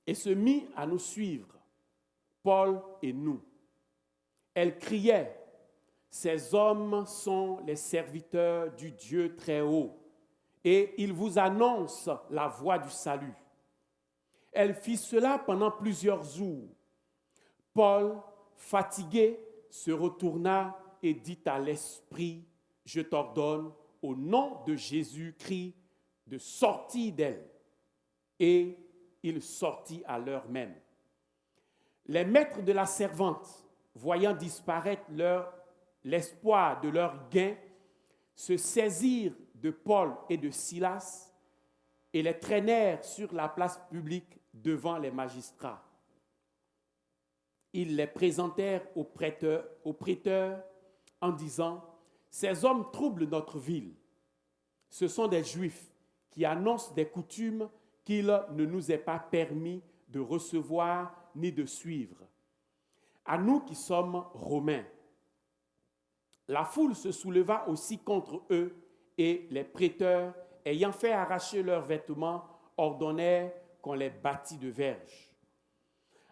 et se mit à nous suivre, Paul et nous. Elle criait: « Ces hommes sont les serviteurs du Dieu très haut, et ils vous annoncent la voie du salut. » Elle fit cela pendant plusieurs jours. Paul, fatigué, se retourna et dit à l'esprit: « Je t'ordonne, au nom de Jésus-Christ, de sortir d'elle. » Et il sortit à l'heure même. Les maîtres de la servante, voyant disparaître l'espoir de leur gain, se saisirent de Paul et de Silas et les traînèrent sur la place publique devant les magistrats. Ils les présentèrent au prêteur en disant: « Ces hommes troublent notre ville. Ce sont des Juifs qui annoncent des coutumes qu'il ne nous est pas permis de recevoir ni de suivre. À nous qui sommes Romains. » La foule se souleva aussi contre eux et les prêteurs, ayant fait arracher leurs vêtements, ordonnèrent qu'on les bâtît de verges.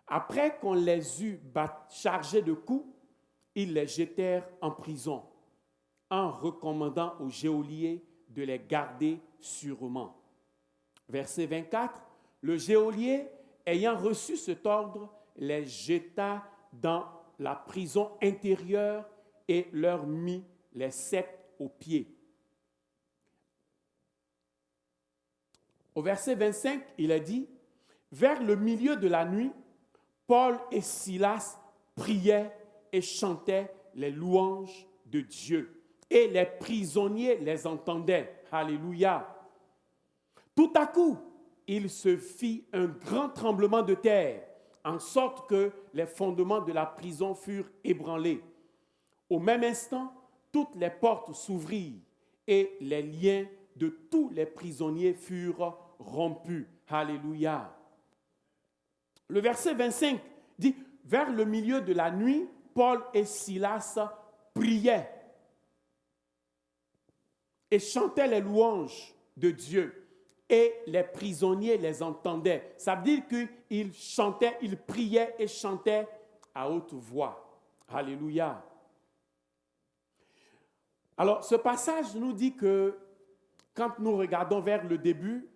Après qu'on les eut chargés de coups, ils les jetèrent en prison, en recommandant au geôlier de les garder sûrement. Verset 24, le geôlier, ayant reçu cet ordre, les jeta dans la prison intérieure et leur mit les ceps aux pieds. Au verset 25, il a dit, vers le milieu de la nuit, Paul et Silas priaient et chantaient les louanges de Dieu. Et les prisonniers les entendaient. Alléluia. Tout à coup, il se fit un grand tremblement de terre, en sorte que les fondements de la prison furent ébranlés. Au même instant, toutes les portes s'ouvrirent et les liens de tous les prisonniers furent rompus. Alléluia. Le verset 25 dit, vers le milieu de la nuit, Paul et Silas priaient et chantaient les louanges de Dieu. Et les prisonniers les entendaient. Ça veut dire qu'ils chantaient, ils priaient et chantaient à haute voix. Alléluia. Alors, ce passage nous dit que quand nous regardons vers le début,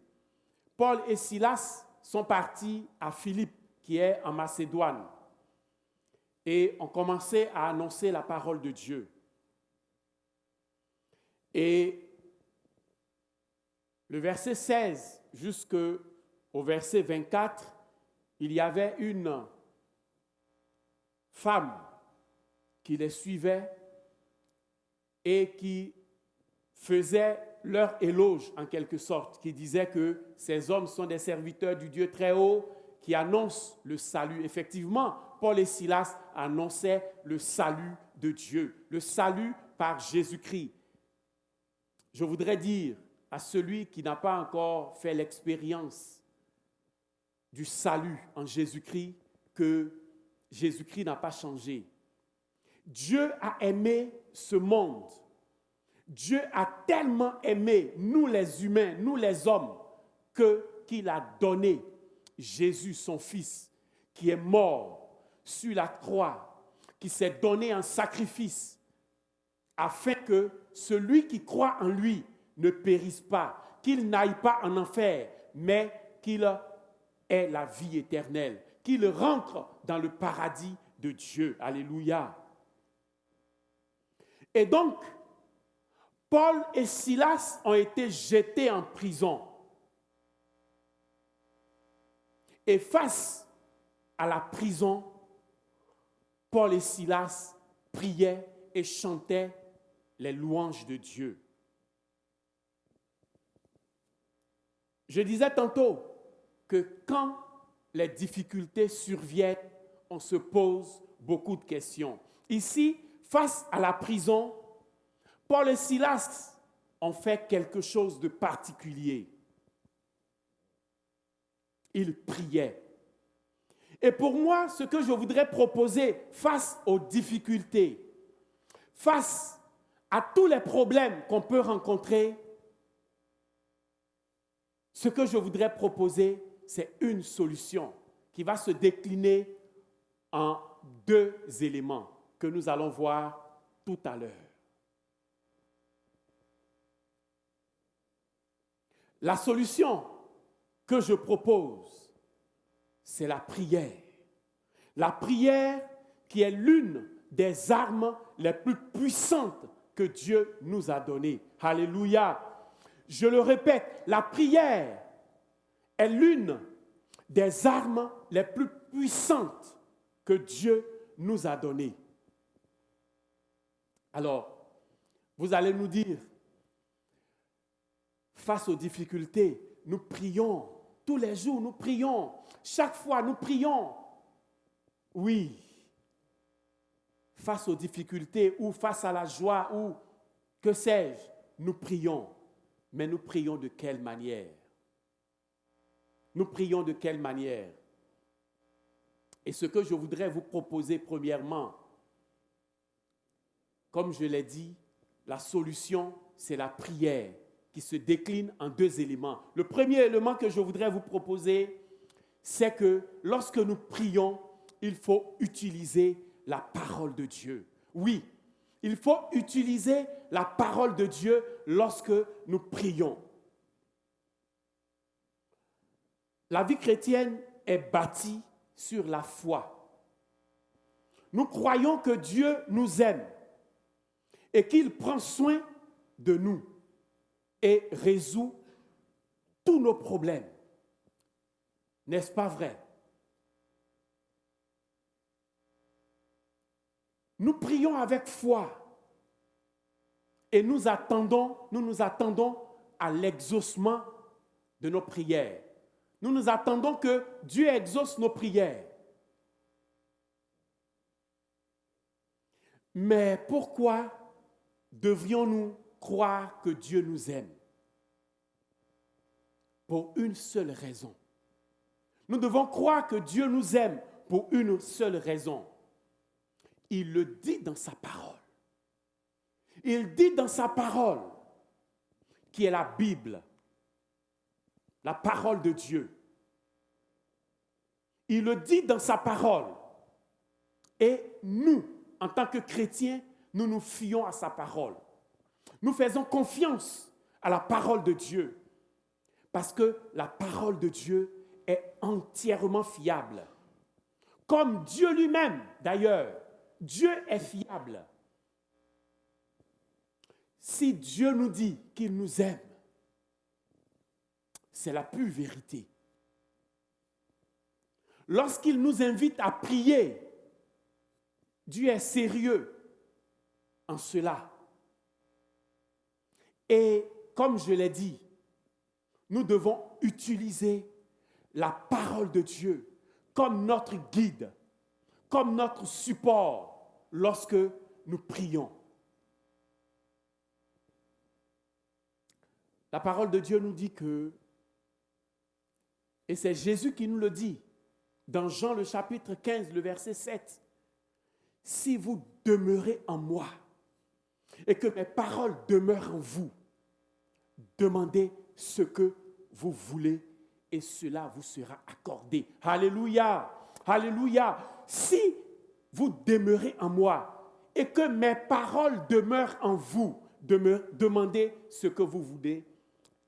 Paul et Silas sont partis à Philippe, qui est en Macédoine, et ont commencé à annoncer la parole de Dieu. Et le verset 16 jusqu'au verset 24, il y avait une femme qui les suivait et qui faisait leur éloge en quelque sorte, qui disait que ces hommes sont des serviteurs du Dieu très haut qui annoncent le salut. Effectivement, Paul et Silas annonçaient le salut de Dieu, le salut par Jésus-Christ. Je voudrais dire à celui qui n'a pas encore fait l'expérience du salut en Jésus-Christ que Jésus-Christ n'a pas changé. Dieu a aimé ce monde. Dieu a tellement aimé nous les humains, nous les hommes, qu'il a donné Jésus, son Fils, qui est mort sur la croix, qui s'est donné en sacrifice, afin que celui qui croit en lui ne périsse pas, qu'il n'aille pas en enfer, mais qu'il ait la vie éternelle, qu'il rentre dans le paradis de Dieu. Alléluia. Et donc, Paul et Silas ont été jetés en prison. Et face à la prison, Paul et Silas priaient et chantaient les louanges de Dieu. Je disais tantôt que quand les difficultés surviennent, on se pose beaucoup de questions. Ici, face à la prison, Paul et Silas ont fait quelque chose de particulier. Ils priaient. Et pour moi, ce que je voudrais proposer face aux difficultés, face à tous les problèmes qu'on peut rencontrer, ce que je voudrais proposer, c'est une solution qui va se décliner en deux éléments que nous allons voir tout à l'heure. La solution que je propose, c'est la prière. La prière qui est l'une des armes les plus puissantes que Dieu nous a données. Alléluia. Je le répète, la prière est l'une des armes les plus puissantes que Dieu nous a données. Alors, vous allez nous dire, face aux difficultés, nous prions. Tous les jours, nous prions. Chaque fois, nous prions. Oui. Face aux difficultés ou face à la joie ou que sais-je, nous prions. Mais nous prions de quelle manière? Nous prions de quelle manière? Et ce que je voudrais vous proposer premièrement, comme je l'ai dit, la solution, c'est la prière qui se décline en deux éléments. Le premier élément que je voudrais vous proposer, c'est que lorsque nous prions, il faut utiliser la parole de Dieu. Oui, il faut utiliser la parole de Dieu lorsque nous prions. La vie chrétienne est bâtie sur la foi. Nous croyons que Dieu nous aime et qu'il prend soin de nous et résout tous nos problèmes. N'est-ce pas vrai? Nous prions avec foi et nous nous attendons à l'exaucement de nos prières. Nous nous attendons que Dieu exauce nos prières. Mais pourquoi devrions-nous croire que Dieu nous aime? Pour une seule raison. Nous devons croire que Dieu nous aime pour une seule raison. Il le dit dans sa parole. Il dit dans sa parole, qui est la Bible, la parole de Dieu. Il le dit dans sa parole. Et nous, en tant que chrétiens, nous nous fions à sa parole. Nous faisons confiance à la parole de Dieu. Parce que la parole de Dieu est entièrement fiable. Comme Dieu lui-même, d'ailleurs. Dieu est fiable. Si Dieu nous dit qu'il nous aime, c'est la pure vérité. Lorsqu'il nous invite à prier, Dieu est sérieux en cela. Et comme je l'ai dit, nous devons utiliser la parole de Dieu comme notre guide, comme notre support lorsque nous prions. La parole de Dieu nous dit que, et c'est Jésus qui nous le dit, dans Jean le chapitre 15, le verset 7, « Si vous demeurez en moi et que mes paroles demeurent en vous, demandez ce que vous voulez et cela vous sera accordé. » Alléluia! Alléluia! Si vous demeurez en moi et que mes paroles demeurent en vous, demandez ce que vous voulez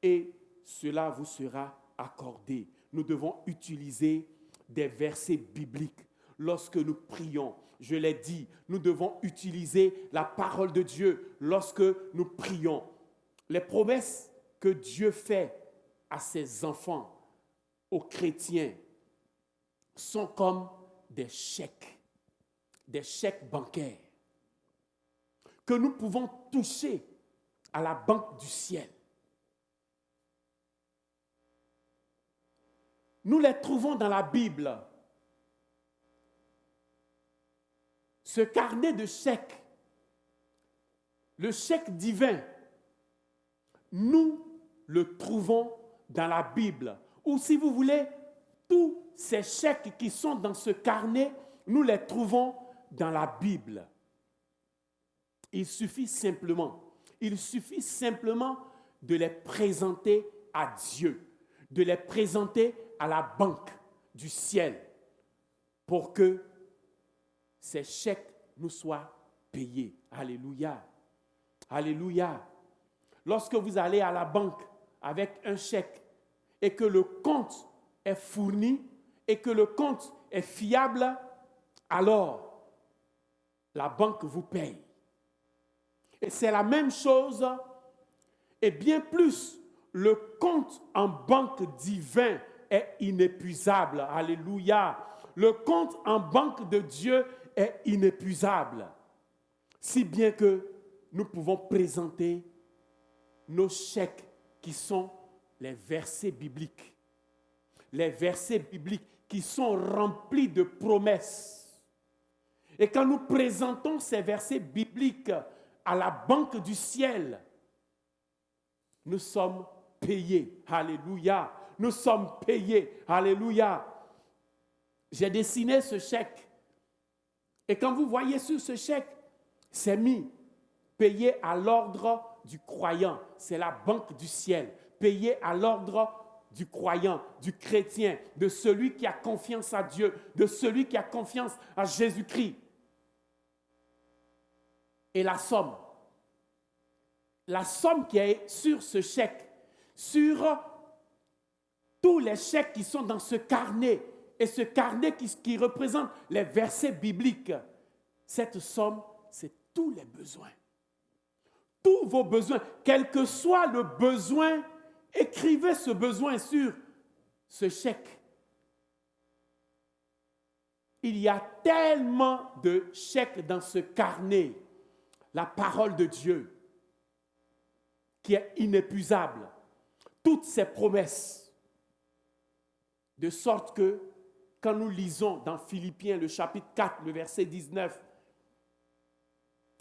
et cela vous sera accordé. Nous devons utiliser des versets bibliques lorsque nous prions. Je l'ai dit, nous devons utiliser la parole de Dieu lorsque nous prions. Les promesses que Dieu fait à ses enfants, aux chrétiens, sont comme des chèques bancaires que nous pouvons toucher à la banque du ciel. Nous les trouvons dans la Bible. Ce carnet de chèques, le chèque divin, nous le trouvons dans la Bible. Ou si vous voulez, tous ces chèques qui sont dans ce carnet, nous les trouvons dans la Bible. Il suffit simplement de les présenter à Dieu, de les présenter à la banque du ciel pour que ces chèques nous soient payés. Alléluia. Alléluia. Lorsque vous allez à la banque avec un chèque et que le compte est fourni et que le compte est fiable, alors la banque vous paye. Et c'est la même chose et bien plus. Le compte en banque divin est inépuisable. Alléluia. Le compte en banque de Dieu est inépuisable. Si bien que nous pouvons présenter nos chèques qui sont les versets bibliques. Les versets bibliques qui sont remplis de promesses. Et quand nous présentons ces versets bibliques à la banque du ciel, nous sommes payés. Alléluia. Nous sommes payés. Alléluia. J'ai dessiné ce chèque. Et quand vous voyez sur ce chèque, c'est mis payé à l'ordre du croyant. C'est la banque du ciel. Payé à l'ordre du croyant, du chrétien, de celui qui a confiance à Dieu, de celui qui a confiance à Jésus-Christ. Et la somme qui est sur ce chèque, sur tous les chèques qui sont dans ce carnet, et ce carnet qui représente les versets bibliques, cette somme, c'est tous les besoins. Tous vos besoins, quel que soit le besoin, écrivez ce besoin sur ce chèque. Il y a tellement de chèques dans ce carnet, la parole de Dieu, qui est inépuisable, toutes ses promesses, de sorte que quand nous lisons dans Philippiens le chapitre 4, le verset 19,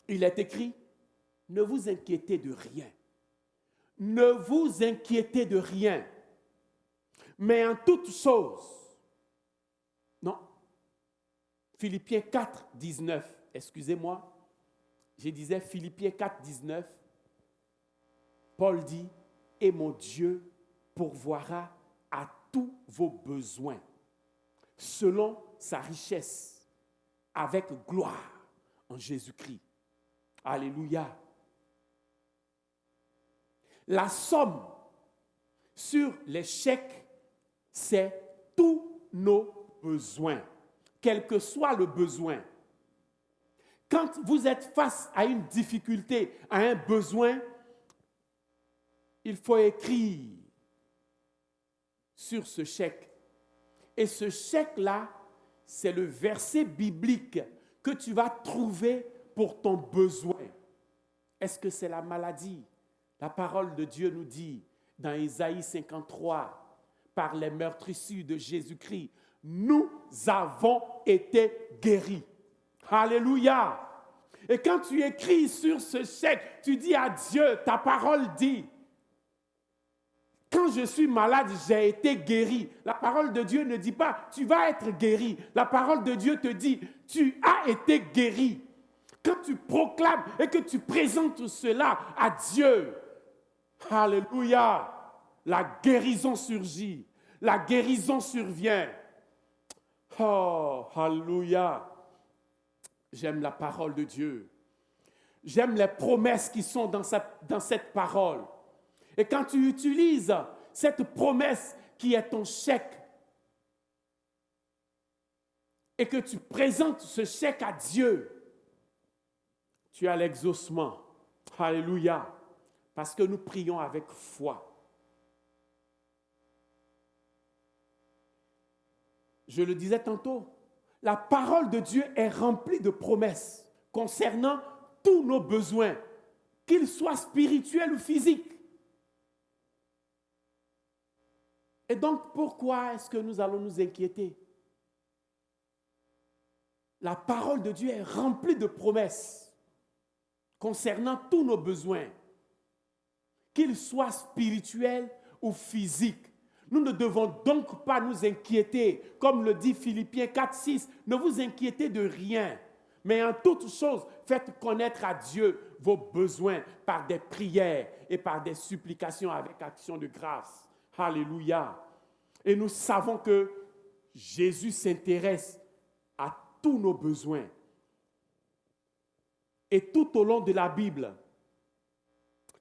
il est écrit, ne vous inquiétez de rien. Ne vous inquiétez de rien. Mais en toute chose, non, Philippiens 4, 19, excusez-moi, je disais Philippiens 4, 19, Paul dit, et mon Dieu pourvoira à tous vos besoins, selon sa richesse, avec gloire en Jésus-Christ. Alléluia. La somme sur les chèques, c'est tous nos besoins, quel que soit le besoin. Quand vous êtes face à une difficulté, à un besoin, il faut écrire sur ce chèque. Et ce chèque-là, c'est le verset biblique que tu vas trouver pour ton besoin. Est-ce que c'est la maladie? La parole de Dieu nous dit dans Ésaïe 53, par les meurtrissures de Jésus-Christ, nous avons été guéris. Alléluia! Et quand tu écris sur ce chèque, tu dis à Dieu, ta parole dit, quand je suis malade, j'ai été guéri. La parole de Dieu ne dit pas, tu vas être guéri. La parole de Dieu te dit, tu as été guéri. Quand tu proclames et que tu présentes cela à Dieu, alléluia, la guérison surgit, la guérison survient. Oh, alléluia. J'aime la parole de Dieu. J'aime les promesses qui sont dans cette parole. Et quand tu utilises cette promesse qui est ton chèque et que tu présentes ce chèque à Dieu, tu as l'exaucement. Alléluia. Parce que nous prions avec foi. Je le disais tantôt, la parole de Dieu est remplie de promesses concernant tous nos besoins, qu'ils soient spirituels ou physiques. Et donc, pourquoi est-ce que nous allons nous inquiéter? La parole de Dieu est remplie de promesses concernant tous nos besoins, qu'ils soient spirituels ou physiques. Nous ne devons donc pas nous inquiéter, comme le dit Philippiens 4, 6. Ne vous inquiétez de rien, mais en toute chose, faites connaître à Dieu vos besoins par des prières et par des supplications avec action de grâce. Alléluia. Et nous savons que Jésus s'intéresse à tous nos besoins. Et tout au long de la Bible,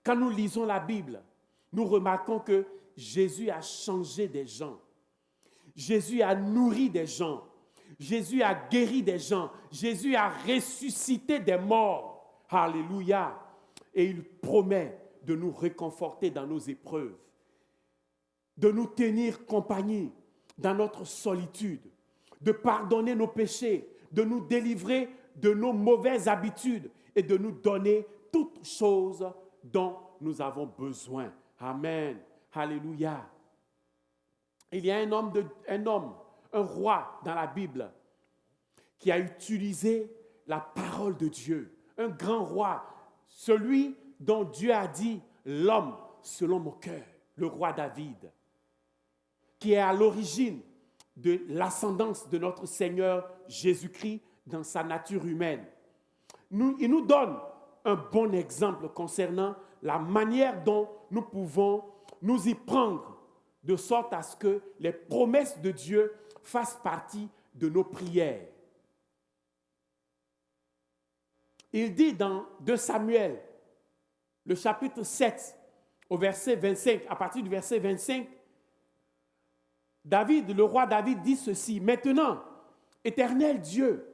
quand nous lisons la Bible, nous remarquons que Jésus a changé des gens. Jésus a nourri des gens. Jésus a guéri des gens. Jésus a ressuscité des morts. Alléluia. Et il promet de nous réconforter dans nos épreuves, de nous tenir compagnie dans notre solitude, de pardonner nos péchés, de nous délivrer de nos mauvaises habitudes et de nous donner toutes choses dont nous avons besoin. Amen. Alléluia. Il y a un roi dans la Bible qui a utilisé la parole de Dieu. Un grand roi, celui dont Dieu a dit l'homme selon mon cœur, le roi David, qui est à l'origine de l'ascendance de notre Seigneur Jésus-Christ dans sa nature humaine. Il nous donne un bon exemple concernant la manière dont nous pouvons nous y prendre de sorte à ce que les promesses de Dieu fassent partie de nos prières. Il dit dans 2 Samuel, le chapitre 7, au verset 25, à partir du verset 25, le roi David dit ceci: « Maintenant, Éternel Dieu,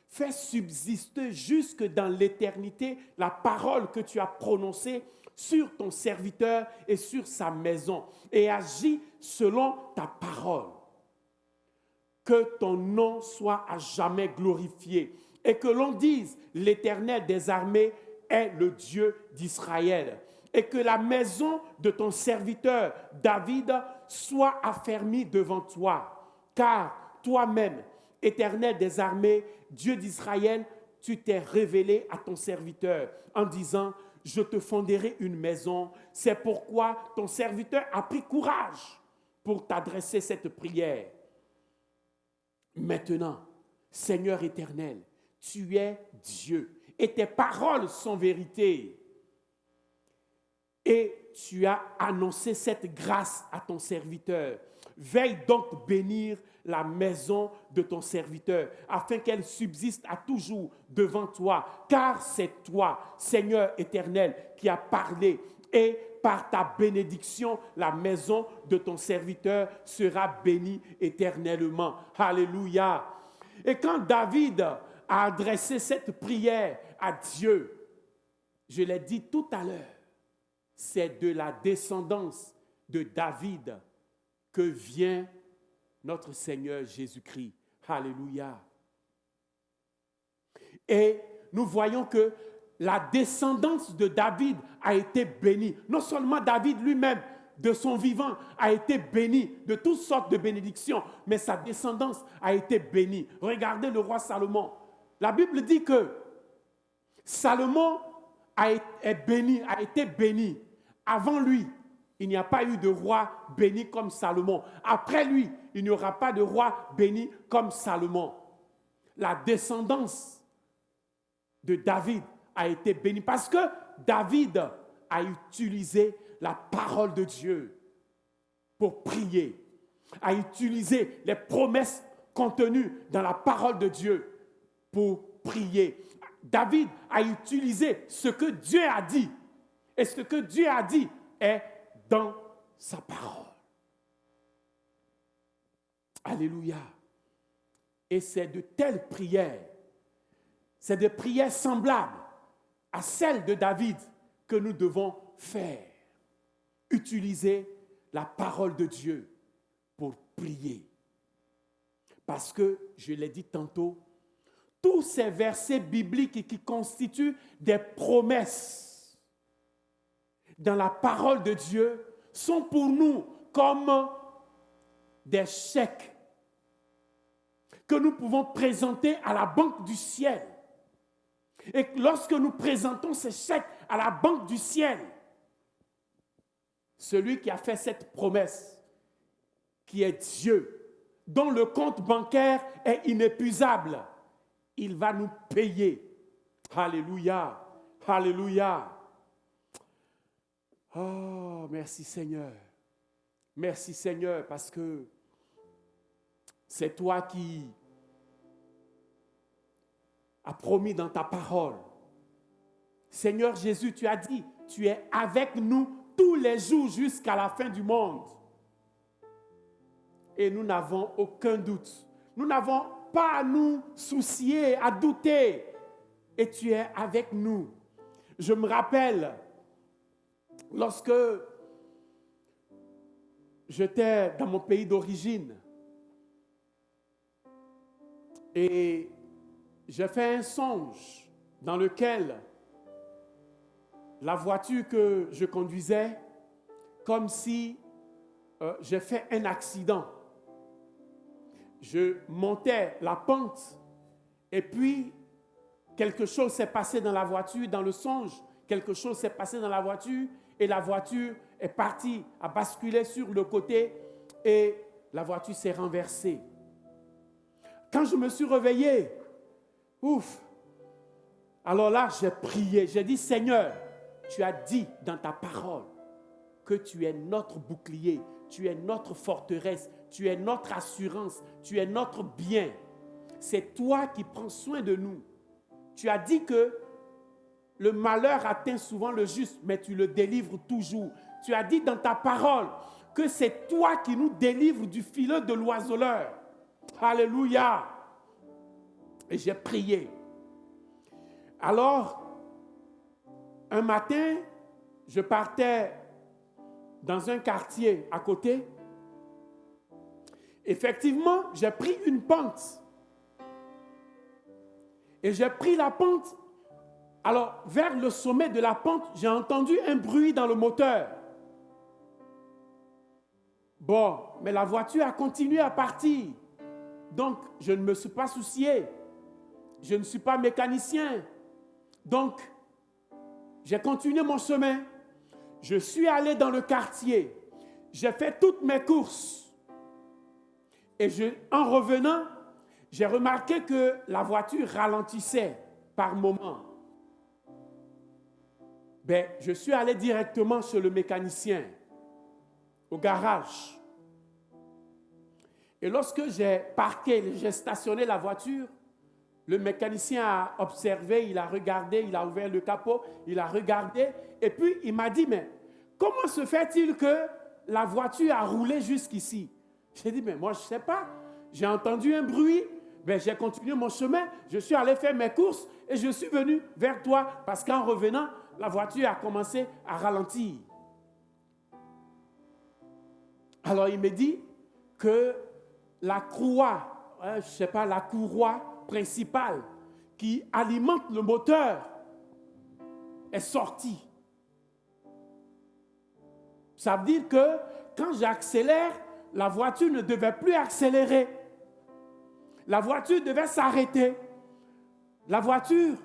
fais subsister jusque dans l'éternité la parole que tu as prononcée sur ton serviteur et sur sa maison, et agis selon ta parole. Que ton nom soit à jamais glorifié, et que l'on dise, l'Éternel des armées est le Dieu d'Israël, et que la maison de ton serviteur David soit affermie devant toi, car toi-même, Éternel des armées, Dieu d'Israël, tu t'es révélé à ton serviteur en disant, je te fonderai une maison. C'est pourquoi ton serviteur a pris courage pour t'adresser cette prière. Maintenant, Seigneur éternel, tu es Dieu et tes paroles sont vérité. Et tu as annoncé cette grâce à ton serviteur. Veille donc bénir la maison de ton serviteur, afin qu'elle subsiste à toujours devant toi, car c'est toi, Seigneur éternel, qui as parlé, et par ta bénédiction, la maison de ton serviteur sera bénie éternellement. Alléluia. Et quand David a adressé cette prière à Dieu, je l'ai dit tout à l'heure, c'est de la descendance de David que vient notre Seigneur Jésus-Christ. Alléluia. Et nous voyons que la descendance de David a été bénie. Non seulement David lui-même, de son vivant, a été béni de toutes sortes de bénédictions, mais sa descendance a été bénie. Regardez le roi Salomon. La Bible dit que Salomon a été béni. Avant lui, il n'y a pas eu de roi béni comme Salomon. Après lui, il n'y aura pas de roi béni comme Salomon. La descendance de David a été bénie parce que David a utilisé la parole de Dieu pour prier, a utilisé les promesses contenues dans la parole de Dieu pour prier. David a utilisé ce que Dieu a dit. Et ce que Dieu a dit est dans sa parole. Alléluia. Et c'est de telles prières, c'est des prières semblables à celles de David que nous devons faire. Utiliser la parole de Dieu pour prier. Parce que, je l'ai dit tantôt, tous ces versets bibliques qui constituent des promesses dans la parole de Dieu sont pour nous comme des chèques que nous pouvons présenter à la banque du ciel. Et lorsque nous présentons ces chèques à la banque du ciel, celui qui a fait cette promesse, qui est Dieu, dont le compte bancaire est inépuisable, il va nous payer. Alléluia, alléluia. Oh, merci Seigneur. Merci Seigneur parce que c'est toi qui as promis dans ta parole. Seigneur Jésus, tu as dit, tu es avec nous tous les jours jusqu'à la fin du monde. Et nous n'avons aucun doute. Nous n'avons pas à nous soucier, à douter. Et tu es avec nous. Je me rappelle, lorsque j'étais dans mon pays d'origine et j'ai fait un songe dans lequel la voiture que je conduisais, comme si j'ai fait un accident. Je montais la pente et puis quelque chose s'est passé dans la voiture, dans le songe, quelque chose s'est passé dans la voiture et la voiture est partie, a basculé sur le côté et la voiture s'est renversée. Quand je me suis réveillé, alors là j'ai prié, j'ai dit Seigneur, tu as dit dans ta parole que tu es notre bouclier, tu es notre forteresse, tu es notre assurance, tu es notre bien. C'est toi qui prends soin de nous. Tu as dit que le malheur atteint souvent le juste, mais tu le délivres toujours. Tu as dit dans ta parole que c'est toi qui nous délivres du filet de l'oiseleur. Alléluia. Et j'ai prié. Alors, un matin, je partais dans un quartier à côté. Effectivement, j'ai pris une pente. Et j'ai pris la pente. Alors, vers le sommet de la pente, j'ai entendu un bruit dans le moteur. Bon, mais la voiture a continué à partir. Donc, je ne me suis pas soucié. Je ne suis pas mécanicien. Donc, j'ai continué mon chemin. Je suis allé dans le quartier. J'ai fait toutes mes courses. Et en revenant, j'ai remarqué que la voiture ralentissait par moments. Je suis allé directement chez le mécanicien, au garage. Et lorsque j'ai parqué, j'ai stationné la voiture, le mécanicien a observé, il a regardé, il a ouvert le capot, il a regardé, et puis il m'a dit, mais comment se fait-il que la voiture a roulé jusqu'ici? J'ai dit, mais moi je ne sais pas, j'ai entendu un bruit, j'ai continué mon chemin, je suis allé faire mes courses, et je suis venu vers toi, parce qu'en revenant, la voiture a commencé à ralentir. Alors il me dit que la courroie, la courroie principale qui alimente le moteur est sortie. Ça veut dire que quand j'accélère, la voiture ne devait plus accélérer. La voiture devait s'arrêter. La voiture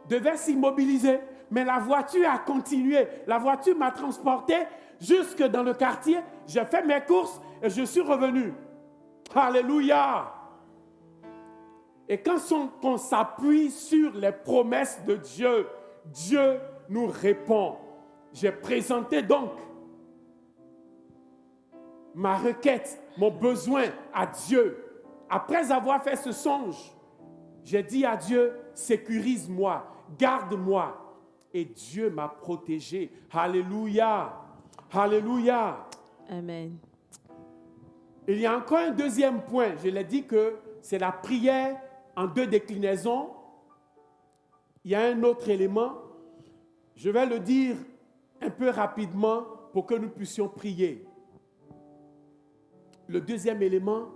devait s'immobiliser. Mais la voiture a continué. La voiture m'a transporté jusque dans le quartier. J'ai fait mes courses et je suis revenu. Alléluia. Et quand on s'appuie sur les promesses de Dieu, Dieu nous répond. J'ai présenté donc ma requête, mon besoin à Dieu. Après avoir fait ce songe, j'ai dit à Dieu, sécurise-moi, garde-moi. Et Dieu m'a protégé. Alléluia. Alléluia. Amen. Il y a encore un deuxième point. Je l'ai dit que c'est la prière en 2 déclinaisons. Il y a un autre élément. Je vais le dire un peu rapidement pour que nous puissions prier. Le deuxième élément,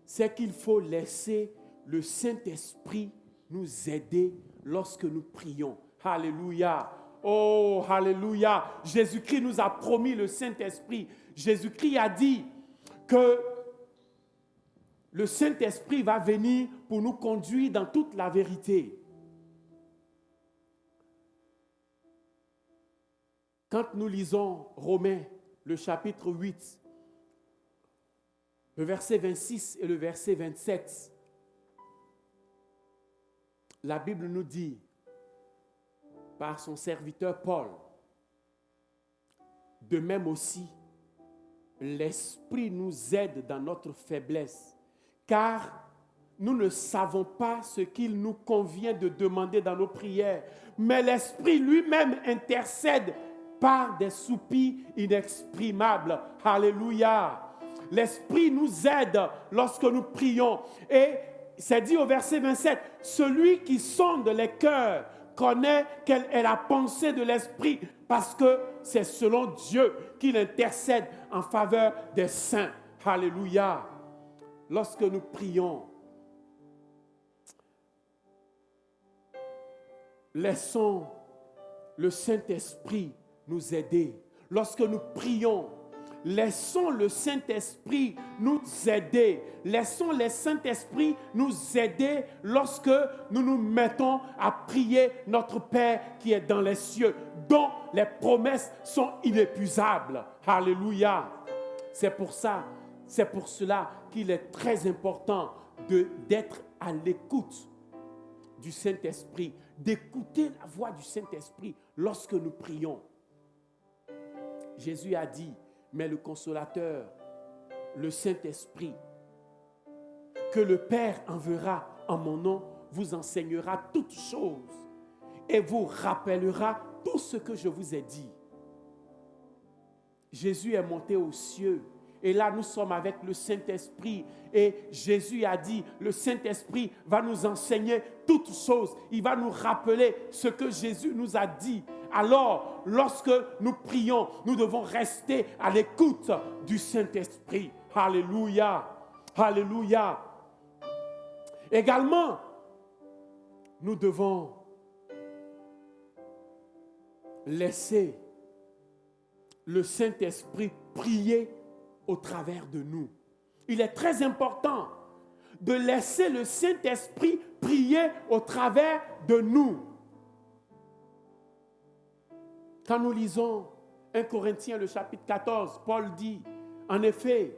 c'est qu'il faut laisser le Saint-Esprit nous aider lorsque nous prions. Alléluia. Oh, alléluia. Jésus-Christ nous a promis le Saint-Esprit. Jésus-Christ a dit que le Saint-Esprit va venir pour nous conduire dans toute la vérité. Quand nous lisons Romains, le chapitre 8, le verset 26 et le verset 27, la Bible nous dit, par son serviteur Paul, de même aussi, l'Esprit nous aide dans notre faiblesse, car nous ne savons pas ce qu'il nous convient de demander dans nos prières, mais l'Esprit lui-même intercède par des soupirs inexprimables. Alléluia. L'Esprit nous aide lorsque nous prions. Et c'est dit au verset 27, celui qui sonde les cœurs connaît quelle est la pensée de l'Esprit, parce que c'est selon Dieu qu'il intercède en faveur des saints. Alléluia. Lorsque nous prions, laissons le Saint-Esprit nous aider. Lorsque nous prions, laissons le Saint-Esprit nous aider. Laissons le Saint-Esprit nous aider lorsque nous nous mettons à prier notre Père qui est dans les cieux, dont les promesses sont inépuisables. Alléluia. C'est pour cela qu'il est très important d'être à l'écoute du Saint-Esprit, d'écouter la voix du Saint-Esprit lorsque nous prions. Jésus a dit, mais le consolateur, le Saint-Esprit, que le Père enverra en mon nom, vous enseignera toutes choses et vous rappellera tout ce que je vous ai dit. Jésus est monté aux cieux et là nous sommes avec le Saint-Esprit et Jésus a dit, le Saint-Esprit va nous enseigner toutes choses. Il va nous rappeler ce que Jésus nous a dit. Alors, lorsque nous prions, nous devons rester à l'écoute du Saint-Esprit. Alléluia, alléluia. Également, nous devons laisser le Saint-Esprit prier au travers de nous. Il est très important de laisser le Saint-Esprit prier au travers de nous. Quand nous lisons 1 Corinthiens, le chapitre 14, Paul dit, en effet,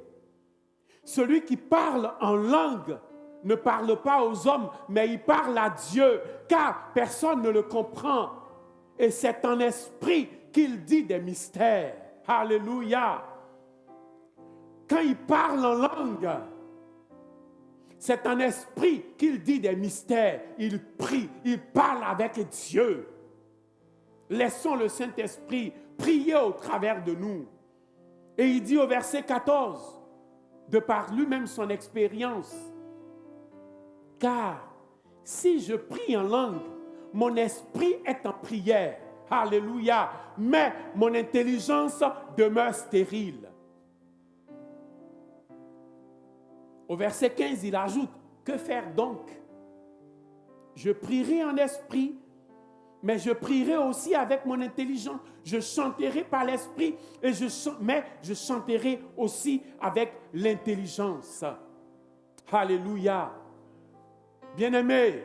celui qui parle en langue ne parle pas aux hommes, mais il parle à Dieu, car personne ne le comprend. Et c'est en esprit qu'il dit des mystères. Alléluia. Quand il parle en langue, c'est en esprit qu'il dit des mystères. Il prie, il parle avec Dieu. Laissons le Saint-Esprit prier au travers de nous. Et il dit au verset 14, de par lui-même son expérience, car si je prie en langue, mon esprit est en prière. Alléluia. Mais mon intelligence demeure stérile. Au verset 15, il ajoute, que faire donc? Je prierai en esprit, mais je prierai aussi avec mon intelligence. Je chanterai par l'esprit, mais je chanterai aussi avec l'intelligence. Alléluia. Bien-aimé,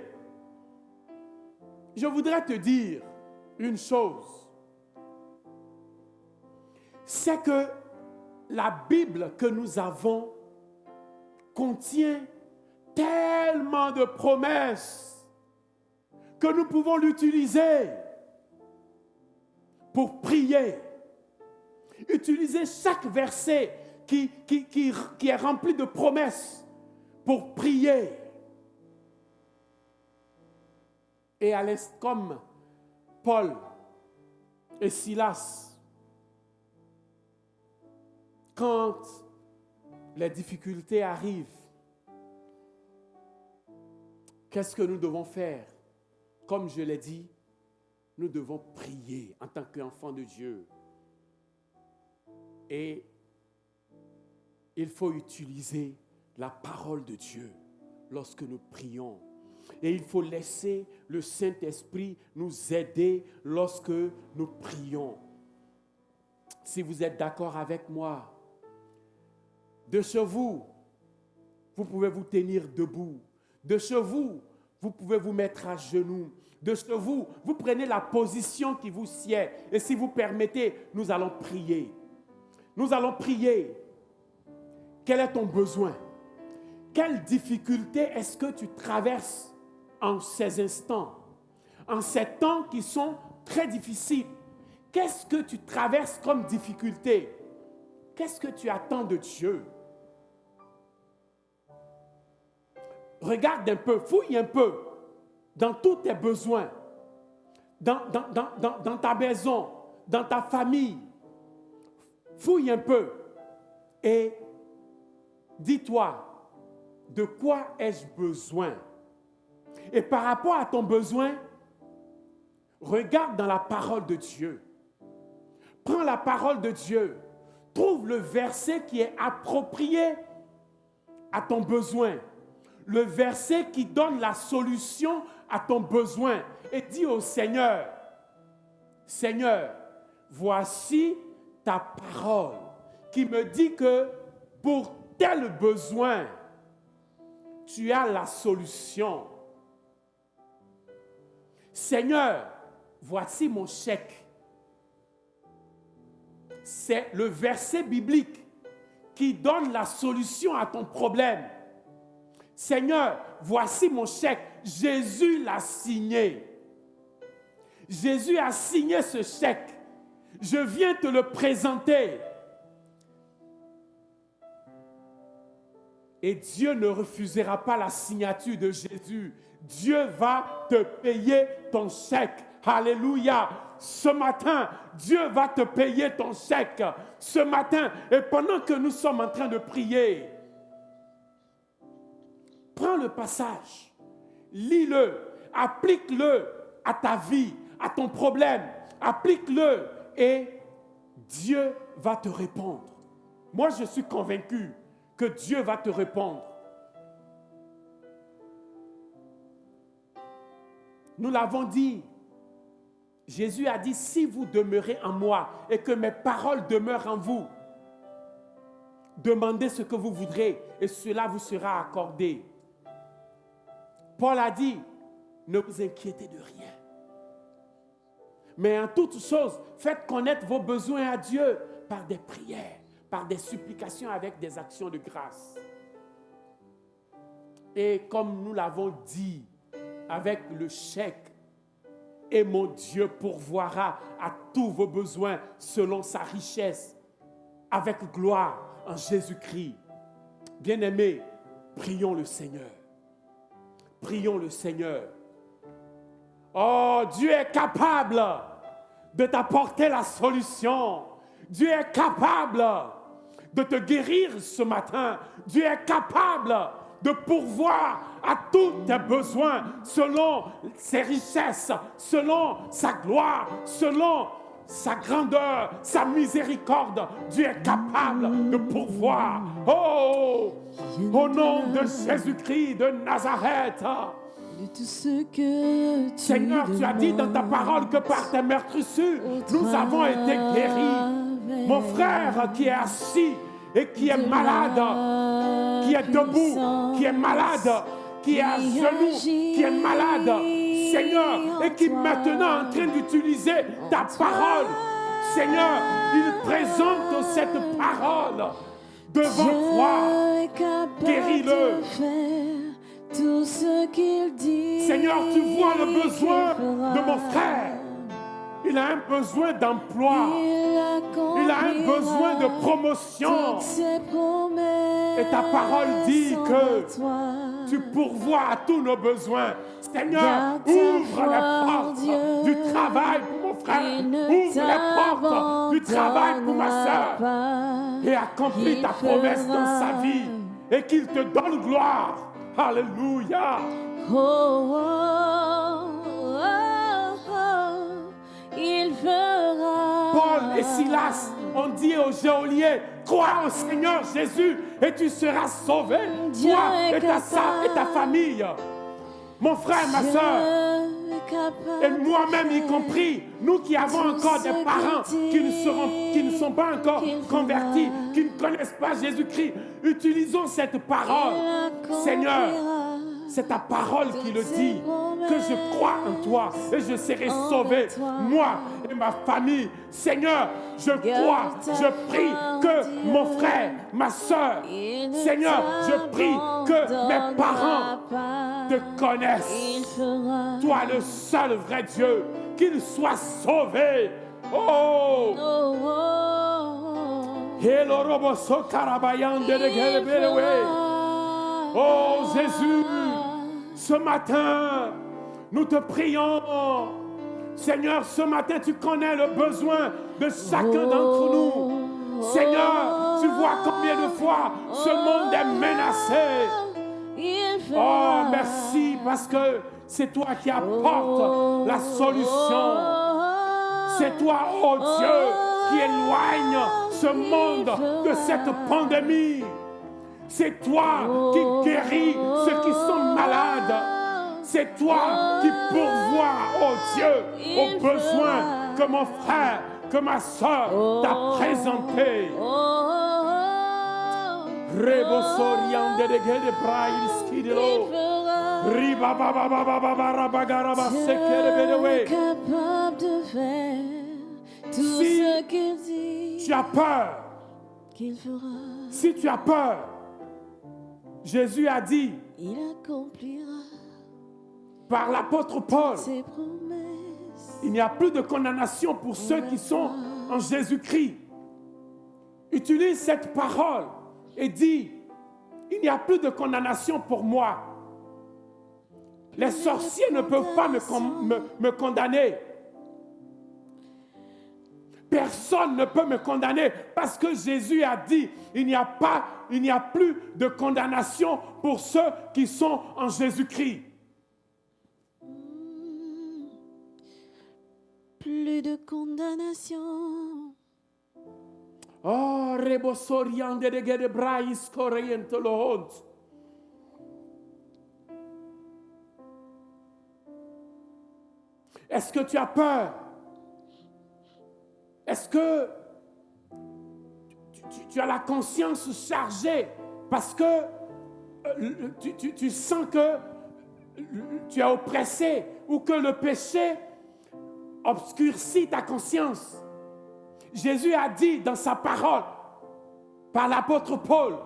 je voudrais te dire une chose. C'est que la Bible que nous avons contient tellement de promesses que nous pouvons l'utiliser pour prier. Utiliser chaque verset qui est rempli de promesses pour prier. Et comme Paul et Silas, quand les difficultés arrivent, qu'est-ce que nous devons faire? Comme je l'ai dit, nous devons prier en tant qu'enfants de Dieu. Et il faut utiliser la parole de Dieu lorsque nous prions. Et il faut laisser le Saint-Esprit nous aider lorsque nous prions. Si vous êtes d'accord avec moi, de chez vous, vous pouvez vous tenir debout. De chez vous, vous pouvez vous mettre à genoux. De chez vous, vous prenez la position qui vous sied. Et si vous permettez, nous allons prier. Nous allons prier. Quel est ton besoin? Quelle difficulté est-ce que tu traverses en ces instants? En ces temps qui sont très difficiles. Qu'est-ce que tu traverses comme difficulté? Qu'est-ce que tu attends de Dieu? Regarde un peu, fouille un peu dans tous tes besoins, dans ta maison, dans ta famille. Fouille un peu et dis-toi, de quoi ai-je besoin? Et par rapport à ton besoin, regarde dans la parole de Dieu. Prends la parole de Dieu. Trouve le verset qui est approprié à ton besoin. Le verset qui donne la solution à ton besoin. Et dis au Seigneur, Seigneur, voici ta parole qui me dit que pour tel besoin, tu as la solution. Seigneur, voici mon chèque. C'est le verset biblique qui donne la solution à ton problème. Seigneur, voici mon chèque. Jésus l'a signé. Jésus a signé ce chèque. Je viens te le présenter. Et Dieu ne refusera pas la signature de Jésus. Dieu va te payer ton chèque. Alléluia. Ce matin, Dieu va te payer ton chèque. Ce matin, et pendant que nous sommes en train de prier, prends le passage, lis-le, applique-le à ta vie, à ton problème. Applique-le et Dieu va te répondre. Moi, je suis convaincu que Dieu va te répondre. Nous l'avons dit. Jésus a dit, si vous demeurez en moi et que mes paroles demeurent en vous, demandez ce que vous voudrez et cela vous sera accordé. Paul a dit, ne vous inquiétez de rien. Mais en toutes choses, faites connaître vos besoins à Dieu par des prières, par des supplications avec des actions de grâce. Et comme nous l'avons dit avec le chèque, et mon Dieu pourvoira à tous vos besoins selon sa richesse, avec gloire en Jésus-Christ. Bien-aimés, prions le Seigneur. Prions le Seigneur. Oh, Dieu est capable de t'apporter la solution. Dieu est capable de te guérir ce matin. Dieu est capable de pourvoir à tous tes besoins selon ses richesses, selon sa gloire, selon sa grandeur, sa miséricorde. Dieu est capable de pourvoir. Oh, au nom de Jésus-Christ de Nazareth. De tout ce que tu Seigneur, tu as dit dans ta parole que par tes meurtrissures, nous avons été guéris. Mon frère qui est assis et qui est malade, qui est debout, qui est malade, qui est à genoux, qui est malade, Seigneur, et qui est maintenant en train d'utiliser ta parole. Seigneur, il présente cette parole devant toi. Guéris-le. Tout ce qu'il dit, Seigneur, tu vois le besoin de mon frère. Il a un besoin d'emploi. Il a un besoin de promotion. Et ta parole dit que tu pourvois à tous nos besoins. Seigneur, ouvre les portes du travail pour mon frère. Ouvre les portes du travail pour ma soeur. Et accomplis ta promesse dans sa vie. Et qu'il te donne gloire. Alléluia. Il fera. Paul et Silas ont dit aux geôliers, crois au Seigneur Jésus et tu seras sauvé, toi et ta famille. Mon frère, ma soeur, et moi-même y compris, nous qui avons encore des parents qui ne sont pas encore convertis, qui ne connaissent pas Jésus-Christ, utilisons cette parole. Seigneur, c'est ta parole qui le dit, que je crois en toi et je serai sauvé, moi et ma famille. Seigneur, je crois, je prie que mon frère, ma soeur, Seigneur, je prie que mes parents te connaissent. Toi, le seul vrai Dieu, qu'ils soient sauvés. Oh! Oh Jésus, ce matin, nous te prions. Seigneur, ce matin, tu connais le besoin de chacun d'entre nous. Seigneur, tu vois combien de fois ce monde est menacé. Oh, merci parce que c'est toi qui apportes la solution. C'est toi, oh Dieu, qui éloigne ce monde de cette pandémie. C'est toi qui guéris ceux qui sont malades. C'est toi qui pourvois, oh Dieu, aux besoins que mon frère, que ma soeur t'a présenté. Capable de faire tout ce qu'il dit. Tu as peur. Qu'il fera. Si tu as peur, Jésus a dit, il accomplira par l'apôtre Paul, ses promesses. Il n'y a plus de condamnation pour ceux qui sont en Jésus-Christ. Utilise cette parole et dis, Il n'y a plus de condamnation pour moi. Les sorciers ne peuvent pas me condamner. Personne ne peut me condamner parce que Jésus a dit, il n'y a plus de condamnation pour ceux qui sont en Jésus-Christ. Plus de condamnation. Oh, rebosoriande de gede braïs corriente lo hont. Est-ce que tu as peur? Est-ce que tu as la conscience chargée parce que tu sens que tu es oppressé ou que le péché obscurcit ta conscience? Jésus a dit dans sa parole, par l'apôtre Paul,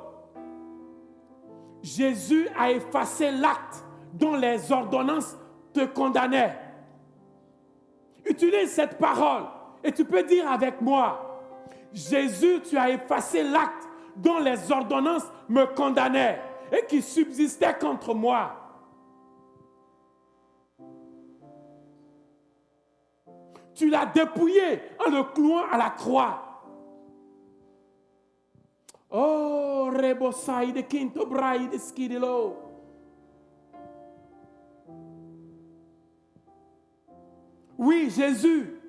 Jésus a effacé l'acte dont les ordonnances te condamnaient. Utilise cette parole et tu peux dire avec moi, Jésus, tu as effacé l'acte dont les ordonnances me condamnaient et qui subsistait contre moi. Tu l'as dépouillé en le clouant à la croix. Oh, rebosai de quinto brai de skidilo. Oui, Jésus,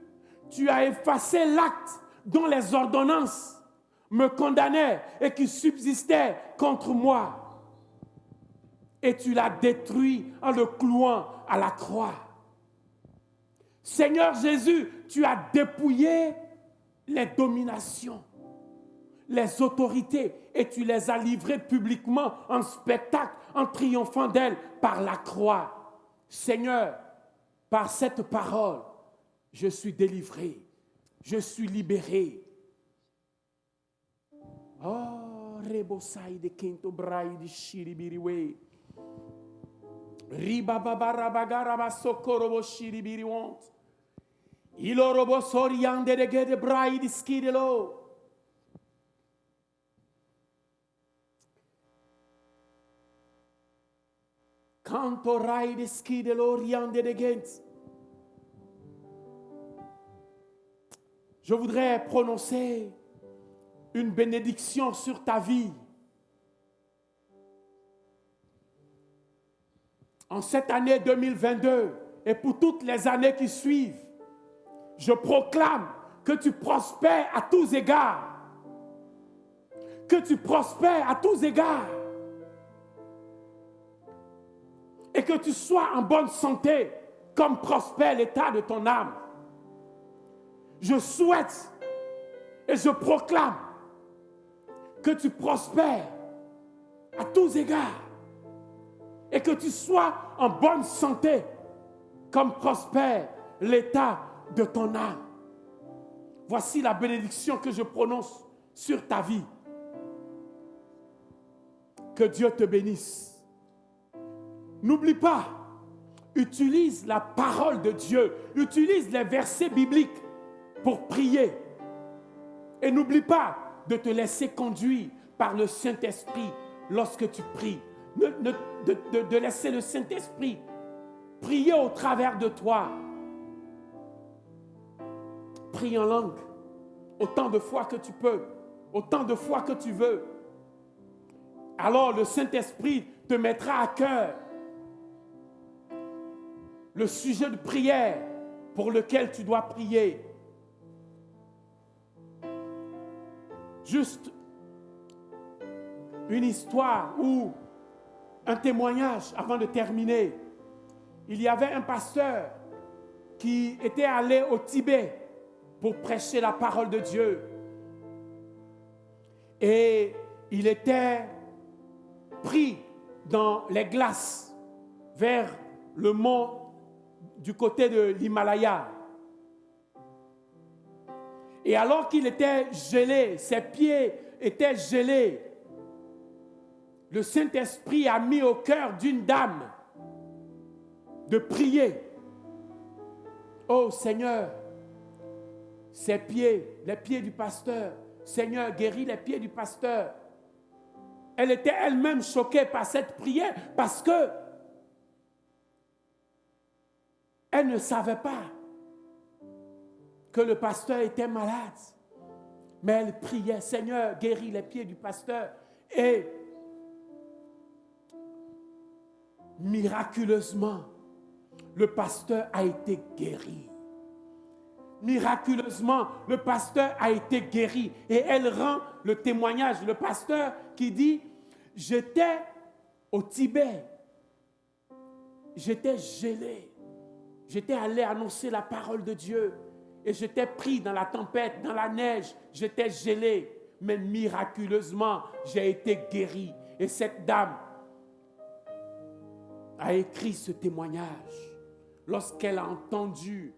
tu as effacé l'acte dont les ordonnances me condamnaient et qui subsistait contre moi. Et tu l'as détruit en le clouant à la croix. Seigneur Jésus, tu as dépouillé les dominations, les autorités, et tu les as livrées publiquement en spectacle, en triomphant d'elles par la croix. Seigneur, par cette parole, je suis délivré, je suis libéré. Oh, rebosai de quinto brai de shiribiriwe. Riba babara sokorobo shiribiriwont. Ilorobo soriande de gede brai de skidelo. Canto rai de skidelo riande de gens. Je voudrais prononcer une bénédiction sur ta vie. En cette année 2022 et pour toutes les années qui suivent, je proclame que tu prospères à tous égards. Que tu prospères à tous égards. Et que tu sois en bonne santé comme prospère l'état de ton âme. Je souhaite et je proclame que tu prospères à tous égards et que tu sois en bonne santé comme prospère l'état de ton âme. Voici la bénédiction que je prononce sur ta vie. Que Dieu te bénisse. N'oublie pas, utilise la parole de Dieu, utilise les versets bibliques pour prier. Et n'oublie pas de te laisser conduire par le Saint-Esprit lorsque tu pries. De laisser le Saint-Esprit prier au travers de toi. Prie en langue autant de fois que tu peux, autant de fois que tu veux. Alors le Saint-Esprit te mettra à cœur le sujet de prière pour lequel tu dois prier. Juste une histoire ou un témoignage avant de terminer. Il y avait un pasteur qui était allé au Tibet pour prêcher la parole de Dieu. Et il était pris dans les glaces vers le mont du côté de l'Himalaya. Et alors qu'il était gelé, ses pieds étaient gelés, le Saint-Esprit a mis au cœur d'une dame de prier. Oh Seigneur, ses pieds, les pieds du pasteur, Seigneur, guéris les pieds du pasteur. elle était elle-même choquée par cette prière parce que elle ne savait pas que le pasteur était malade. Mais elle priait, Seigneur, guéris les pieds du pasteur. Et miraculeusement, le pasteur a été guéri. Miraculeusement, le pasteur a été guéri. Et elle rend le témoignage, le pasteur qui dit, j'étais au Tibet, j'étais gelé, j'étais allé annoncer la parole de Dieu et j'étais pris dans la tempête, dans la neige, j'étais gelé, mais miraculeusement, j'ai été guéri. Et cette dame a écrit ce témoignage lorsqu'elle a entendu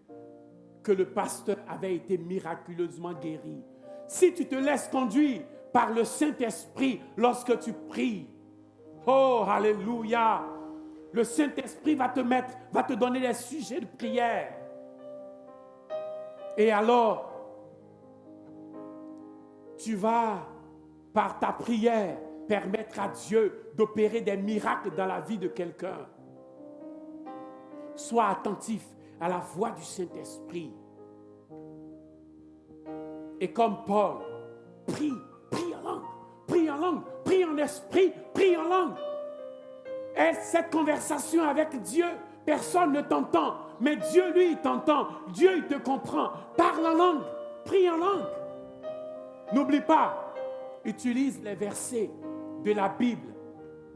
que le pasteur avait été miraculeusement guéri. Si tu te laisses conduire par le Saint-Esprit lorsque tu pries, oh, alléluia, le Saint-Esprit va te donner des sujets de prière. Et alors, tu vas, par ta prière, permettre à Dieu d'opérer des miracles dans la vie de quelqu'un. Sois attentif à la voix du Saint-Esprit. Et comme Paul, prie en langue, prie en langue, prie en esprit, prie en langue. Et cette conversation avec Dieu, personne ne t'entend, mais Dieu, lui, il t'entend. Dieu, il te comprend. Parle en langue, prie en langue. N'oublie pas, utilise les versets de la Bible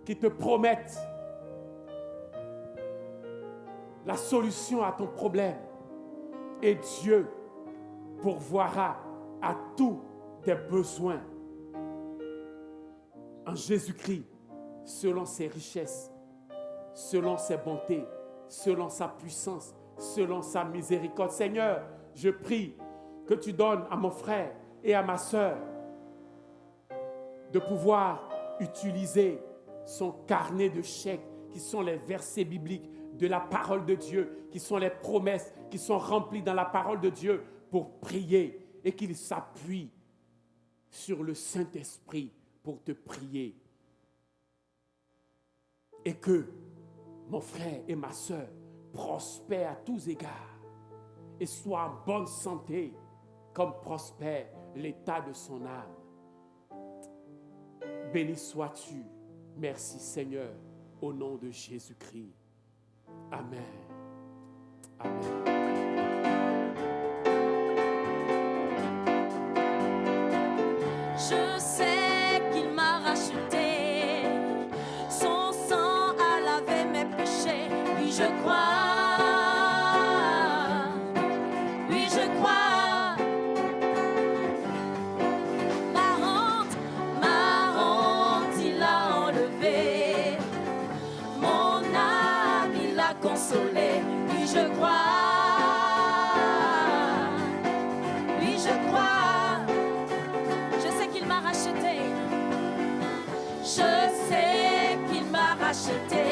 qui te promettent la solution à ton problème. Et Dieu pourvoira à tous tes besoins en Jésus-Christ, selon ses richesses, selon ses bontés, selon sa puissance, selon sa miséricorde. Seigneur, je prie que tu donnes à mon frère et à ma sœur de pouvoir utiliser son carnet de chèques qui sont les versets bibliques de la parole de Dieu, qui sont les promesses qui sont remplies dans la parole de Dieu pour prier et qu'il s'appuie sur le Saint-Esprit pour te prier. Et que mon frère et ma sœur prospèrent à tous égards et soient en bonne santé comme prospère l'état de son âme. Béni sois-tu. Merci Seigneur, au nom de Jésus-Christ. Amen. Amen. Je sais qu'il m'a racheté, son sang a lavé mes péchés. Oui, je crois, oui, je crois. Ma honte, il a enlevé. Mon âme, il a consolé. Oui, je crois. Oui, je crois. Je sais qu'il m'a racheté. Je sais qu'il m'a racheté.